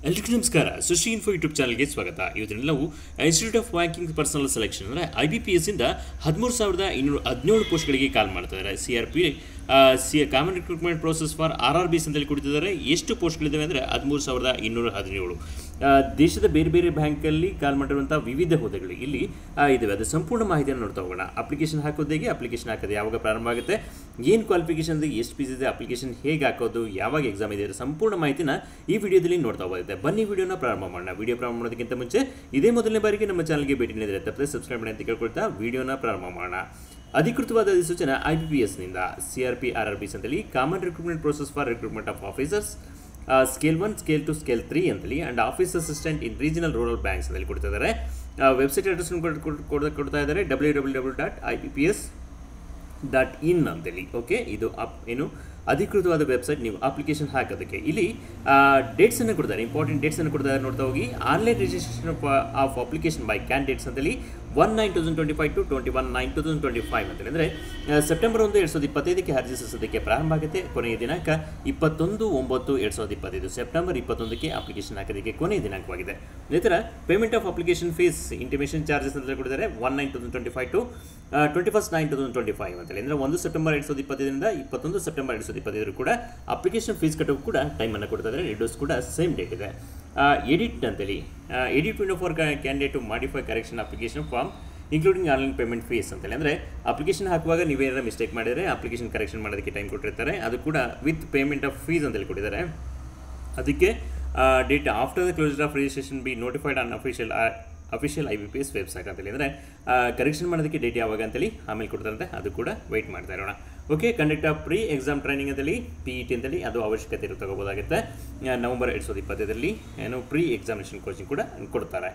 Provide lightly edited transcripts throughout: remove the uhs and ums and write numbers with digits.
ಎಲ್ರಿಗೂ ನಮಸ್ಕಾರ. ಸುಶಿ info YouTube ಚಾನಲ್ಗೆ ಸ್ವಾಗತ. ಇವತ್ತಿನ ನಾವು institute of banking personal selection ಅಂದರೆ IBPS ಇಂದ 13,217 ಪೋಸ್ಟ್ಗಳಿಗೆ ಕಾಲ್ ಮಾಡ್ತಾ ಇದ್ದಾರೆ. CRP common recruitment process for RRBs ಅಂತೇಳಿ ಕೊಡ್ತಿದ್ದಾರೆ. ಎಷ್ಟು ಪೋಸ್ಟ್ಗಳಿದ್ದಾವೆ ಅಂದರೆ 13,217. ದೇಶದ ಬೇರೆ ಬೇರೆ ಬ್ಯಾಂಕಲ್ಲಿ ಕಾಲ್ ಮಾಡಿರುವಂಥ ವಿವಿಧ ಹುದ್ದೆಗಳು ಇಲ್ಲಿ ಇದಾವೆ. ಅದು ಸಂಪೂರ್ಣ ಮಾಹಿತಿಯನ್ನು ನೋಡ್ತಾ ಹೋಗೋಣ. ಅಪ್ಲಿಕೇಶನ್ ಹಾಕೋದು ಹೇಗೆ, ಅಪ್ಲಿಕೇಶನ್ ಹಾಕೋದು ಯಾವಾಗ ಪ್ರಾರಂಭ ಆಗುತ್ತೆ, ಏನು ಕ್ವಾಲಿಫಿಕೇಷನ್ ಇದೆ, ಎಷ್ಟು ಫೀಸ್ ಇದೆ, ಅಪ್ಲಿಕೇಶನ್ ಹೇಗೆ ಹಾಕೋದು, ಯಾವಾಗ ಎಕ್ಸಾಮ್ ಇದೆ, ಸಂಪೂರ್ಣ ಮಾಹಿತಿನ ಈ ವಿಡಿಯೋದಲ್ಲಿ ನೋಡ್ತಾ ಹೋಗುತ್ತೆ. ಬನ್ನಿ ವಿಡಿಯೋನ ಪ್ರಾರಂಭ ಮಾಡೋಣ. ವಿಡಿಯೋ ಪ್ರಾರಂಭ ಮಾಡೋದಕ್ಕಿಂತ ಮುಂಚೆ ಇದೇ ಮೊದಲನೇ ಬಾರಿಗೆ ನಮ್ಮ ಚಾನಲ್ಗೆ ಭೇಟಿ ನೀಡಿದರೆ ತಪ್ಪದೆ ಸಬ್ಸ್ಕ್ರೈಬ್ ಮಾಡಿ ಅಂತ ಕೇಳ್ಕೊಳ್ತಾ ವಿಡಿಯೋನ ಪ್ರಾರಂಭ ಮಾಡೋಣ. ಅಧಿಕೃತವಾದ ಅಧಿಸೂಚನೆ IBPSನಿಂದ CRP RRBs ಅಂತೇಳಿ common recruitment process for recruitment of officers scale 1, scale 2, scale 3 ಅಂತೇಳಿ and office assistant in regional rural banks ಅಂತೇಳಿ ಕೊಡ್ತಾ ಇದ್ದಾರೆ. ವೆಬ್ಸೈಟ್ ಅಡ್ರೆಸ್ ಕೊಡ್ತಾ ಇದ್ದಾರೆ www.ibps.in ಅಂತೇಳಿ. ಓಕೆ, ಇದು ಏನು ಅಧಿಕೃತವಾದ ವೆಬ್ಸೈಟ್. ನೀವು ಅಪ್ಲಿಕೇಶನ್ ಹಾಕೋದಕ್ಕೆ ಇಲ್ಲಿ ಡೇಟ್ಸನ್ನು ಕೊಡ್ತಾರೆ, ಇಂಪಾರ್ಟೆಂಟ್ ಡೇಟ್ಸನ್ನು ಕೊಡ್ತಾರೆ. ನೋಡ್ತಾ ಹೋಗಿ online registration of application by candidates ಅಂತೇಳಿ 1/9/2025 to 21/9/2025 ಅಂತೇಳಿ. ಅಂದರೆ ಸೆಪ್ಟೆಂಬರ್ 1, 2025ಕ್ಕೆ ಅರ್ಜಿ ಸಲ್ಲಿಸೋದಕ್ಕೆ ಪ್ರಾರಂಭ ಆಗುತ್ತೆ. ಕೊನೆಯ ದಿನಾಂಕ 21/9/2025. ಸೆಪ್ಟೆಂಬರ್ 21ಕ್ಕೆ ಅಪ್ಲಿಕೇಶನ್ ಹಾಕೋದಕ್ಕೆ ಕೊನೆಯ ದಿನಾಂಕವಾಗಿದೆ. ನಂತರ payment of application fees intimation charges ಅಂತ ಕೊಟ್ಟಿದ್ದಾರೆ 1/9/2025 to 21/9/2025 ಅಂತೇಳಿ. ಅಂದರೆ 1 ಸೆಪ್ಟೆಂಬರ್ 2025ರಿಂದ 21 ಸೆಪ್ಟೆಂಬರ್ 2025 ಕೂಡ ಅಪ್ಲಿಕೇಶನ್ ಫೀಸ್ ಕಟ್ಟೋಕ್ಕೂ ಕೂಡ ಟೈಮನ್ನು ಕೊಡ್ತಾ ಇದ್ದಾರೆ. ಎರಡೂ ಕೂಡ ಸೇಮ್ ಡೇಟ್ ಇದೆ. ಎಡಿಟ್ ಅಂತೇಳಿ edit window for candidate to modify correction application form including online payment fees ಅಂತೇಳಿ. ಅಂದರೆ ಅಪ್ಲಿಕೇಶನ್ ಹಾಕುವಾಗ ನೀವೇನಾದ್ರು ಮಿಸ್ಟೇಕ್ ಮಾಡಿದರೆ ಅಪ್ಲಿಕೇಶನ್ ಕರೆಕ್ಷನ್ ಮಾಡೋದಕ್ಕೆ ಟೈಮ್ ಕೊಟ್ಟಿರ್ತಾರೆ. ಅದು ಕೂಡ ವಿತ್ ಪೇಮೆಂಟ್ ಆಫ್ ಫೀಸ್ ಅಂತೇಳಿ ಕೊಟ್ಟಿದ್ದಾರೆ. ಅದಕ್ಕೆ date after the closure of registration be notified on official IBPS website ಅಂತೇಳಿ. ಅಂದರೆ ಕರೆಕ್ಷನ್ ಮಾಡೋದಕ್ಕೆ ಡೇಟ್ ಯಾವಾಗ ಅಂತೇಳಿ ಆಮೇಲೆ ಕೊಡ್ತಾರಂತೆ, ಅದು ಕೂಡ ವೆಯ್ಟ್ ಮಾಡ್ತಾ ಇರೋಣ. Okay, conduct of pre exam training ಅಂತೇಳಿ PET ಅಂತೇಳಿ ಅದು ಅವಶ್ಯಕತೆ ಇರೋ ತಗೋಬೋದಾಗುತ್ತೆ. ನವೆಂಬರ್ 2025 ಏನು ಪ್ರೀ ಎಕ್ಸಾಮಿನೇಷನ್ ಕೋಚಿಂಗ್ ಕೂಡ ಕೊಡ್ತಾರೆ.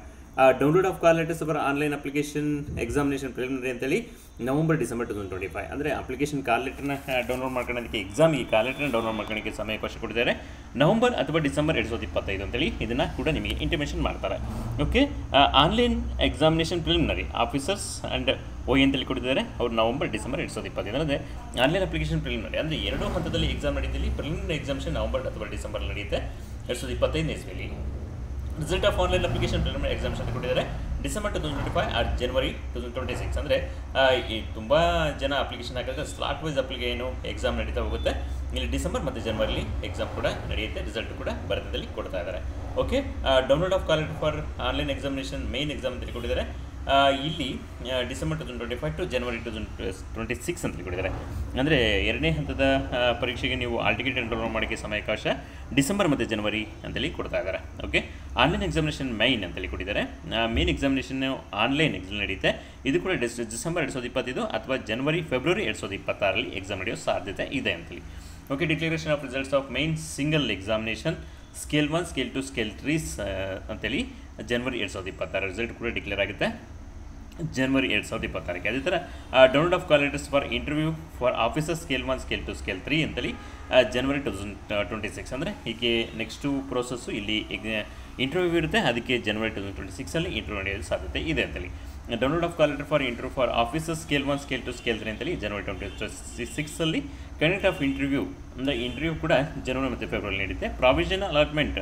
Download of call letters for online application examination preliminary ಅಂತೇಳಿ ನವೆಂಬರ್ ಡಿಸೆಂಬರ್ 2025. ಅಂದರೆ ಅಪ್ಲಿಕೇಶನ್ ಕಾಲ್ ಲೆಟರ್ನ ಡೌನ್ಲೋಡ್ ಮಾಡ್ಕೊಳ್ಳೋದಕ್ಕೆ ಎಕ್ಸಾಮಿಗೆ ಕಾಲ್ ಲೆಟರ್ನ ಡೌನ್ಲೋಡ್ ಮಾಡ್ಕೊಳ್ಳೋಕ್ಕೆ ಸಮಯಾವಕಾಶ ಕೊಟ್ಟಿದ್ದಾರೆ ನವೆಂಬರ್ ಅಥವಾ ಡಿಸೆಂಬರ್ 2025 ಅಂತೇಳಿ. ಇದನ್ನು ಕೂಡ ನಿಮಗೆ ಇಂಟಿಮೇಷನ್ ಮಾಡ್ತಾರೆ. Okay, online examination preliminary officers and OE ಅಂತೇಳಿ ಕೊಟ್ಟಿದ್ದಾರೆ. ಅವರು ನವೆಂಬರ್ ಡಿಸೆಂಬರ್ 2025. ಅಂದರೆ ಆನ್ಲೈನ್ ಅಪ್ಲಿಕೇಶನ್ ಪ್ರಿಲಿಮಿನರಿ ಅಂದರೆ 2 ಹಂತದಲ್ಲಿ ಎಕ್ಸಾಮ್ ನಡೀತಿಲ್ಲಿ. ಪ್ರಿಲಿಮಿನರಿ ಎಕ್ಸಾಮಿನೇಷನ್ ನವೆಂಬರ್ ಅಥವಾ ಡಿಸೆಂಬರ್ ನಡೆಯುತ್ತೆ 2025 ಇಸ್ವಿಯಲ್ಲಿ. Result of online application preliminary exams ಅಂತ ಕೊಟ್ಟಿದ್ದಾರೆ ಡಿಸೆಂಬರ್ 2025 ಆರ್ ಜನವರಿ 2026. ಅಂದರೆ ತುಂಬ ಜನ ಅಪ್ಲಿಕೇಶನ್ ಹಾಕಿದ್ರೆ ಸ್ಲಾಟ್ ವೈಸ್ ಏನು ಎಕ್ಸಾಮ್ ನಡೀತಾ ಹೋಗುತ್ತೆ. ಇಲ್ಲಿ ಡಿಸೆಂಬರ್ ಮತ್ತು ಜನವರಿಲಿ ಎಕ್ಸಾಮ್ ಕೂಡ ನಡೆಯುತ್ತೆ. ರಿಸಲ್ಟ್ ಕೂಡ ಭಾರತದಲ್ಲಿ ಕೊಡ್ತಾ ಇದ್ದಾರೆ. Okay, download of call for online examination main exam ಅಂತೇಳಿ ಕೊಟ್ಟಿದ್ದಾರೆ. ಇಲ್ಲಿ ಡಿಸೆಂಬರ್ 2025 ಟು ಜನವರಿ 2026 ಅಂತ ಕೊಟ್ಟಿದ್ದಾರೆ. ಅಂದರೆ 2ನೇ ಹಂತದ ಪರೀಕ್ಷೆಗೆ ನೀವು ಆಲ್ ಟಿಕೆಟ್ ಡೌನ್ಲೋಡ್ ಮಾಡೋಕ್ಕೆ ಸಮಯಾವಕಾಶ ಡಿಸೆಂಬರ್ ಮತ್ತು ಜನವರಿ ಅಂತೇಳಿ ಕೊಡ್ತಾ ಇದ್ದಾರೆ. ಓಕೆ, ಆನ್ಲೈನ್ ಎಕ್ಸಾಮಿನೇಷನ್ ಮೈನ್ ಅಂತೇಳಿ ಕೊಟ್ಟಿದ್ದಾರೆ. ಮೇನ್ ಎಕ್ಸಾಮಿನೇಷನ್ ಆನ್ಲೈನ್ ಎಕ್ಸಾಮ್ ನಡೆಯುತ್ತೆ. ಇದು ಕೂಡ ಡಿಸೆಂಬರ್ 2025 ಅಥವಾ ಫೆಬ್ರವರಿ 2026 ಎಕ್ಸಾಮ್ ನಡೆಯೋ ಸಾಧ್ಯತೆ ಇದೆ ಅಂತೇಳಿ. Okay, declaration of results of main single examination scale 1, scale 2, scale 3 ಅಂತೇಳಿ ಜನವರಿ 2026 ರಿಸಲ್ಟ್ ಕೂಡ ಡಿಕ್ಲೇರ್ ಆಗುತ್ತೆ ಜನವರಿ 2026ಕ್ಕೆ. ಅದೇ ಥರ download of call letters for interview for officer scale 1, scale 2, scale 3 ಅಂತೇಳಿ ಜನವರಿ 2026. ಅಂದರೆ ಹೀಗೆ ನೆಕ್ಸ್ಟು ಪ್ರೋಸೆಸ್ಸು ಇಲ್ಲಿ ಇಂಟರ್ವ್ಯೂ ಇರುತ್ತೆ. ಅದಕ್ಕೆ ಜನವರಿ 2026 ಇಂಟರ್ವ್ಯೂ ನಡೆಯೋದು ಸಾಧ್ಯತೆ ಇದೆ ಅಂತೇಳಿ. Download of call letter for interview for officer scale 1, scale 2, scale 3 ಅಂತೇಳಿ ಜನವರಿ 2026 ಕಂಡಕ್ಟ್ ಆಫ್ ಇಂಟರ್ವ್ಯೂ ಅಂದರೆ ಇಂಟರ್ವ್ಯೂ ಕೂಡ ಜನವರಿ ಮತ್ತು ಫೆಬ್ರವರಿ ನಡೆಯುತ್ತೆ. Provisional allotment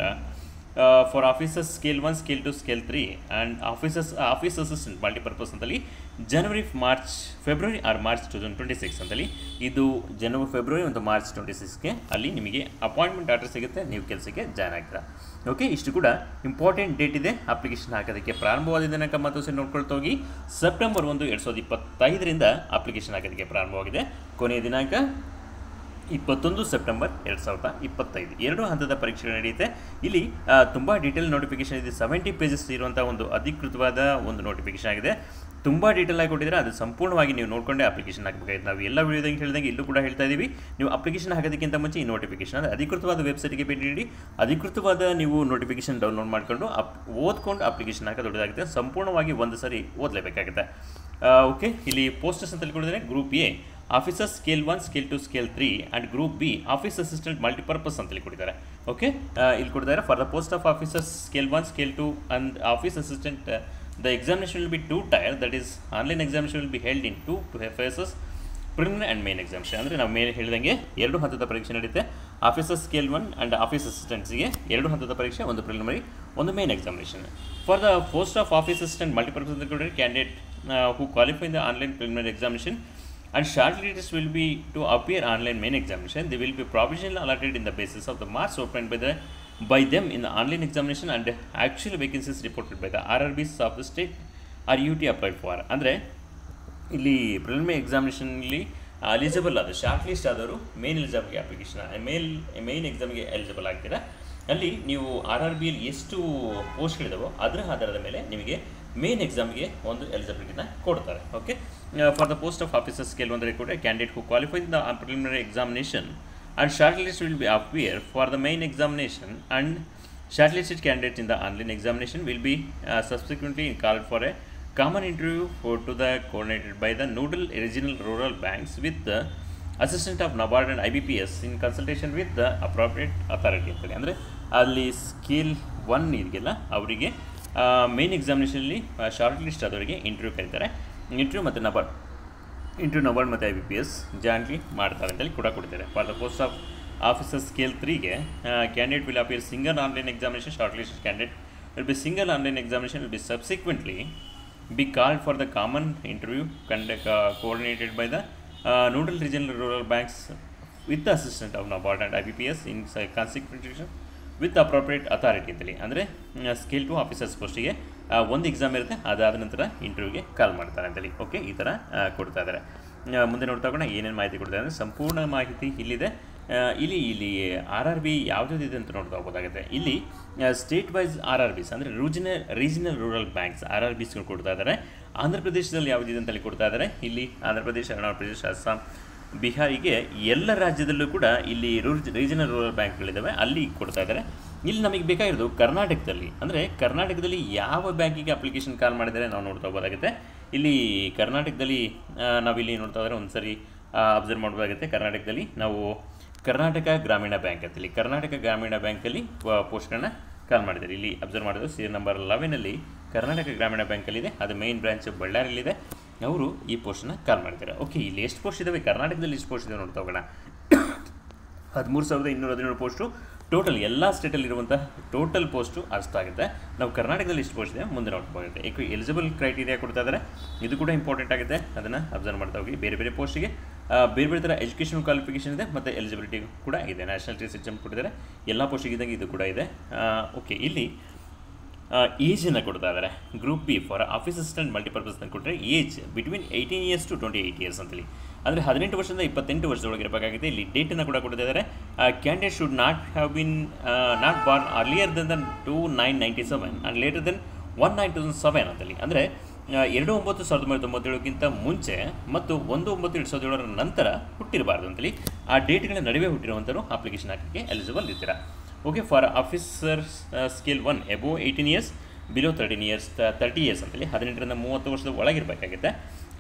for officers scale 1, scale 2, scale 3 and office assistant multipurpose ಅಂತೇಳಿ ಫೆಬ್ರವರಿ ಆರ್ ಮಾರ್ಚ್ 2026 ಅಂತೇಳಿ. ಇದು ಫೆಬ್ರವರಿ ಮತ್ತು March 26ಗೆ ಅಲ್ಲಿ ನಿಮಗೆ ಅಪಾಯಿಂಟ್ಮೆಂಟ್ ಆರ್ಡರ್ ಸಿಗುತ್ತೆ, ನೀವು ಕೆಲಸಕ್ಕೆ ಜಾಯ್ನ್ ಆಗ್ತೀರಾ. ಓಕೆ, ಇಷ್ಟು ಕೂಡ ಇಂಪಾರ್ಟೆಂಟ್ ಡೇಟ್ ಇದೆ. ಅಪ್ಲಿಕೇಶನ್ ಹಾಕೋದಕ್ಕೆ ಪ್ರಾರಂಭವಾದ ದಿನಾಂಕ ಮತ್ತು ನೋಡ್ಕೊಳ್ತಾ ಹೋಗಿ ಸೆಪ್ಟೆಂಬರ್ 1, 2025ರಿಂದ ಅಪ್ಲಿಕೇಶನ್ ಹಾಕೋದಕ್ಕೆ ಪ್ರಾರಂಭವಾಗಿದೆ. ಕೊನೆಯ ದಿನಾಂಕ 21 ಸೆಪ್ಟೆಂಬರ್ 2025. 2 ಹಂತದ ಪರೀಕ್ಷೆಗಳು ನಡೆಯುತ್ತೆ. ಇಲ್ಲಿ ತುಂಬ ಡೀಟೇಲ್ ನೋಟಿಫಿಕೇಶನ್ ಇದೆ. 70 ಪೇಜಸ್ ಇರುವಂಥ ಒಂದು ಅಧಿಕೃತವಾದ ಒಂದು ನೋಟಿಫಿಕೇಶನ್ ಆಗಿದೆ. ತುಂಬ ಡೀಟೇಲ್ ಆಗಿ ಕೊಟ್ಟಿದ್ದಾರೆ. ಅದು ಸಂಪೂರ್ಣವಾಗಿ ನೀವು ನೋಡಿಕೊಂಡೇ ಅಪ್ಲಿಕೇಶನ್ ಹಾಕಬೇಕಾಗಿದೆ. ನಾವು ಎಲ್ಲ ವಿಡಿಯೋದಂಗೆ ಹೇಳಿದಂಗೆ ಇಲ್ಲೂ ಕೂಡ ಹೇಳ್ತಾ ಇದ್ದೀವಿ. ನೀವು ಅಪ್ಲಿಕೇಶನ್ ಹಾಕೋದಕ್ಕಿಂತ ಮುಂಚೆ ಈ ನೋಟಿಫಿಕೇಶನ್ ಅಂದರೆ ಅಧಿಕೃತವಾದ ವೆಬ್ಸೈಟ್ಗೆ ಭೇಟಿ ನೀಡಿ ಅಧಿಕೃತವಾದ ನೀವು ನೋಟಿಫಿಕೇಶನ್ ಡೌನ್ಲೋಡ್ ಮಾಡಿಕೊಂಡು ಓದ್ಕೊಂಡು ಅಪ್ಲಿಕೇಶನ್ ಹಾಕೋದು ದೊಡ್ಡದಾಗುತ್ತೆ. ಸಂಪೂರ್ಣವಾಗಿ ಒಂದು ಸರಿ ಓದಲೇಬೇಕಾಗುತ್ತೆ. ಓಕೆ, ಇಲ್ಲಿ ಪೋಸ್ಟರ್ಸ್ ಅಂತ ಕೊಟ್ಟಿದ್ದಾರೆ. Group A officer scale 1, scale 2, scale 3 and group B office assistant multipurpose ಅಂತೇಳಿ ಕೊಟ್ಟಿದ್ದಾರೆ. ಓಕೆ, ಇಲ್ಲಿ ಕೊಟ್ಟಿದ್ದಾರೆ for the post of officers scale 1, scale 2 and office assistant the examination will be 2 tier, that is online examination will be held in 2 phases preliminary and main examination. ಅಂದರೆ ನಾವು ಮೇಲೆ ಹೇಳಿದಂಗೆ 2 ಹಂತದ ಪರೀಕ್ಷೆ ನಡೆಯುತ್ತೆ. ಆಫೀಸರ್ ಸ್ಕೇಲ್ 1 ಆ್ಯಂಡ್ ಆಫೀಸ್ ಅಸಿಸ್ಟೆಂಟ್ಸ್ಗೆ 2 ಹಂತದ ಪರೀಕ್ಷೆ, ಒಂದು ಪ್ರಿಲಿಮಿನರಿ, ಒಂದು main examination. For the post of office assistant multipurpose ಅಂತ ಕೊಟ್ಟರೆ candidate who qualify in the online preliminary examination and shortlists will be to appear online main examination. They will be provisionally allotted in the basis of the marks obtained by them in the online examination and actual vacancies reported by the RRBs of the state or UT applied for. ಅಂದರೆ ಇಲ್ಲಿ preliminary ಎಕ್ಸಾಮಿನೇಷನಲ್ಲಿ eligible ಆದ short list ಆದವರು main eligibility application main ಎಕ್ಸಾಮ್ಗೆ eligible ಆಗ್ತೀರಾ. ಅಲ್ಲಿ ನೀವು RRBಯಲ್ಲಿ ಎಷ್ಟು ಪೋಸ್ಟ್ಗಳಿದಾವೋ ಅದರ ಆಧಾರದ ಮೇಲೆ ನಿಮಗೆ ಮೇನ್ ಎಕ್ಸಾಮ್ಗೆ ಒಂದು ಎಲಿಜಿಬಿಲಿಟಿನ ಕೊಡ್ತಾರೆ. Okay, for the post of officer scale 1 ಕೂಡ candidate who qualify in the preliminary examination and short list will be appear for the main examination and shortlisted candidates in the online examination will be subsequently called for a common interview to the coordinated by the nodal regional rural banks with the assistant of NABARD and IBPS in consultation with the appropriate authority ಅಂತೇಳಿ. ಅಂದರೆ ಅಲ್ಲಿ scale 1 ಇದೆಯಲ್ಲ ಅವರಿಗೆ main ಎಕ್ಸಾಮಿನೇಷನಲ್ಲಿ short list ಆದವರಿಗೆ interview ಕರೀತಾರೆ. Interview ಮತ್ತು NABARD ಮತ್ತು IBPS ಜಾಯಿಂಟ್ಲಿ ಮಾಡ್ತಾರೆ ಅಂತೇಳಿ ಕೂಡ ಕೊಡ್ತಾರೆ. For the post of officer scale 3ಗೆ candidate will appear single online examination. Short list candidate will be single online examination will be subsequently be called for the common interview coordinated by the nodal regional rural banks with the assistant of NABARD and IBPS in consultation with the appropriate authority ಅಂತೇಳಿ. ಅಂದರೆ scale 2 officers ಪೋಸ್ಟಿಗೆ ಒಂದು exam ಇರುತ್ತೆ, ಅದಾದ ನಂತರ ಇಂಟರ್ವ್ಯೂಗೆ ಕಾಲ್ ಮಾಡ್ತಾರೆ ಅಂತೇಳಿ. Okay, ಈ ಥರ ಕೊಡ್ತಾ ಇದ್ದಾರೆ. ಮುಂದೆ ನೋಡ್ತಾ ಹೋಗೋಣ ಏನೇನು ಮಾಹಿತಿ ಕೊಡ್ತಾರೆ ಅಂದರೆ ಸಂಪೂರ್ಣ ಮಾಹಿತಿ ಇಲ್ಲಿದೆ. ಇಲ್ಲಿ RRB ಯಾವುದಿದೆ ಅಂತ ನೋಡ್ತಾ ಹೋಗೋದಾಗುತ್ತೆ. ಇಲ್ಲಿ ಸ್ಟೇಟ್ ವೈಸ್ RRBs ಅಂದರೆ ರೀಜನಲ್ ರೂರಲ್ ಬ್ಯಾಂಕ್ಸ್ RRBಸ್ಗಳು ಕೊಡ್ತಾ ಇದ್ದಾರೆ. ಆಂಧ್ರ ಪ್ರದೇಶದಲ್ಲಿ ಯಾವುದಿದೆ ಅಂತೇಳಿ ಕೊಡ್ತಾ ಇದ್ದಾರೆ. ಇಲ್ಲಿ ಆಂಧ್ರ ಪ್ರದೇಶ, ಅರುಣಾಚಲ ಪ್ರದೇಶ, ಅಸ್ಸಾಂ, ಬಿಹಾರಿಗೆ ಎಲ್ಲ ರಾಜ್ಯದಲ್ಲೂ ಕೂಡ ಇಲ್ಲಿ ರೀಜನಲ್ ರೂರಲ್ ಬ್ಯಾಂಕ್ಗಳಿದ್ದಾವೆ, ಅಲ್ಲಿ ಕೊಡ್ತಾ ಇದ್ದಾರೆ. ಇಲ್ಲಿ ನಮಗೆ ಬೇಕಾಗಿರೋದು ಕರ್ನಾಟಕದಲ್ಲಿ, ಅಂದರೆ ಕರ್ನಾಟಕದಲ್ಲಿ ಯಾವ ಬ್ಯಾಂಕಿಗೆ ಅಪ್ಲಿಕೇಶನ್ ಕಾಲ್ ಮಾಡಿದರೆ ನಾವು ನೋಡ್ತಾ ಹೋಗೋದಾಗುತ್ತೆ. ಇಲ್ಲಿ ಕರ್ನಾಟಕದಲ್ಲಿ ನಾವಿಲ್ಲಿ ನೋಡ್ತಾ ಇದ್ದಾರೆ ಒಂದು ಸರಿ ಅಬ್ಸರ್ವ್ ಮಾಡಬೇಕಾಗುತ್ತೆ. ಕರ್ನಾಟಕದಲ್ಲಿ ನಾವು ಕರ್ನಾಟಕ ಗ್ರಾಮೀಣ ಬ್ಯಾಂಕ್ ಅಂತೇಳಿ ಕರ್ನಾಟಕ ಗ್ರಾಮೀಣ ಬ್ಯಾಂಕಲ್ಲಿ ಪೋಸ್ಟ್ಗಳನ್ನ ಕಾಲ್ ಮಾಡಿದ್ದಾರೆ. ಇಲ್ಲಿ ಅಬ್ಸರ್ವ್ ಮಾಡಿದ್ರು ಸೀರಿಯಲ್ ನಂಬರ್ 11ನಲ್ಲಿ ಕರ್ನಾಟಕ ಗ್ರಾಮೀಣ ಬ್ಯಾಂಕಲ್ಲಿದೆ, ಅದು ಮೇನ್ ಬ್ರಾಂಚ್ ಬಳ್ಳಾರಿಯಲ್ಲಿದೆ. ಅವರು ಈ ಪೋಸ್ಟನ್ನು ಕಾಲ್ ಮಾಡಿದ್ದಾರೆ. ಓಕೆ, ಇಲ್ಲಿ ಎಷ್ಟು ಪೋಸ್ಟ್ ಇದ್ದಾವೆ, ಕರ್ನಾಟಕದಲ್ಲಿ ಎಷ್ಟು ಪೋಸ್ಟ್ ಇದಾವೆ ನೋಡ್ತಾ ಹೋಗೋಣ. 13,217 ಪೋಸ್ಟು ಟೋಟಲ್ ಎಲ್ಲ ಸ್ಟೇಟಲ್ಲಿರುವಂಥ ಟೋಟಲ್ ಪೋಸ್ಟು ಅಷ್ಟಾಗುತ್ತೆ. ನಾವು ಕರ್ನಾಟಕದಲ್ಲಿ ಎಷ್ಟು ಪೋಸ್ಟ್ ಇದೆ ಮುಂದೆ ನೋಡ್ಬೋಗುತ್ತೆ. ಎಲಿಜಿಬಲ್ ಕ್ರೈಟೀರಿಯಾ ಕೊಡ್ತಾ ಇದ್ದಾರೆ, ಇದು ಕೂಡ ಇಂಪಾರ್ಟೆಂಟ್ ಆಗುತ್ತೆ, ಅದನ್ನು ಅಬ್ಸರ್ವ್ ಮಾಡ್ತಾ ಹೋಗಿ. ಬೇರೆ ಬೇರೆ ಪೋಸ್ಟಿಗೆ ಬೇರೆ ಬೇರೆ ಥರ ಎಜುಕೇಷನ್ ಕ್ವಾಲಿಫಿಕೇಷನ್ ಇದೆ ಮತ್ತು ಎಲಿಜಿಬಿಲಿಟಿ ಕೂಡ ಇದೆ. ನ್ಯಾಷನಾಲಿಟಿ ಸಿಸ್ಟಮ್ ಕೊಟ್ಟಿದ್ದಾರೆ, ಎಲ್ಲ ಪೋಸ್ಟಿಗೆ ಇದ್ದಂಗೆ ಇದು ಕೂಡ ಇದೆ. ಓಕೆ, ಇಲ್ಲಿ ಏಜನ್ನು ಕೊಡ್ತಾ ಇದ್ದಾರೆ. Group B for office assistant multipurpose ಅಂತ ಕೊಟ್ಟರೆ age between 18 years to 28 years ಅಂತೇಳಿ, ಅಂದರೆ 18 ವರ್ಷದಿಂದ 28 ವರ್ಷದೊಳಗಿರಬೇಕಾಗಿದೆ. ಇಲ್ಲಿ ಡೇಟನ್ನು ಕೂಡ ಕೊಡ್ತಿದ್ದಾರೆ. Candidate should not born earlier than 2/9/97 and later than 1/9/2007 ಅಂತೇಳಿ. ಅಂದರೆ 2/9/1997ಗಿಂತ ಮುಂಚೆ ಮತ್ತು 1/9/2007 ನಂತರ ಹುಟ್ಟಿರಬಾರ್ದು ಅಂತೇಳಿ. ಆ ಡೇಟ್ಗಳ ನಡುವೆ ಹುಟ್ಟಿರುವಂಥವ್ರು ಅಪ್ಲಿಕೇಶನ್ ಹಾಕೋಕ್ಕೆ ಎಲಿಜಿಬಲ್ ಇರ್ತೀರಾ. Okay, for officer scale 1 above 18 years, below 13 years 30 years ಅಂತೇಳಿ 18ರಿಂದ 30 ವರ್ಷದ ಒಳಗಿರಬೇಕಾಗುತ್ತೆ.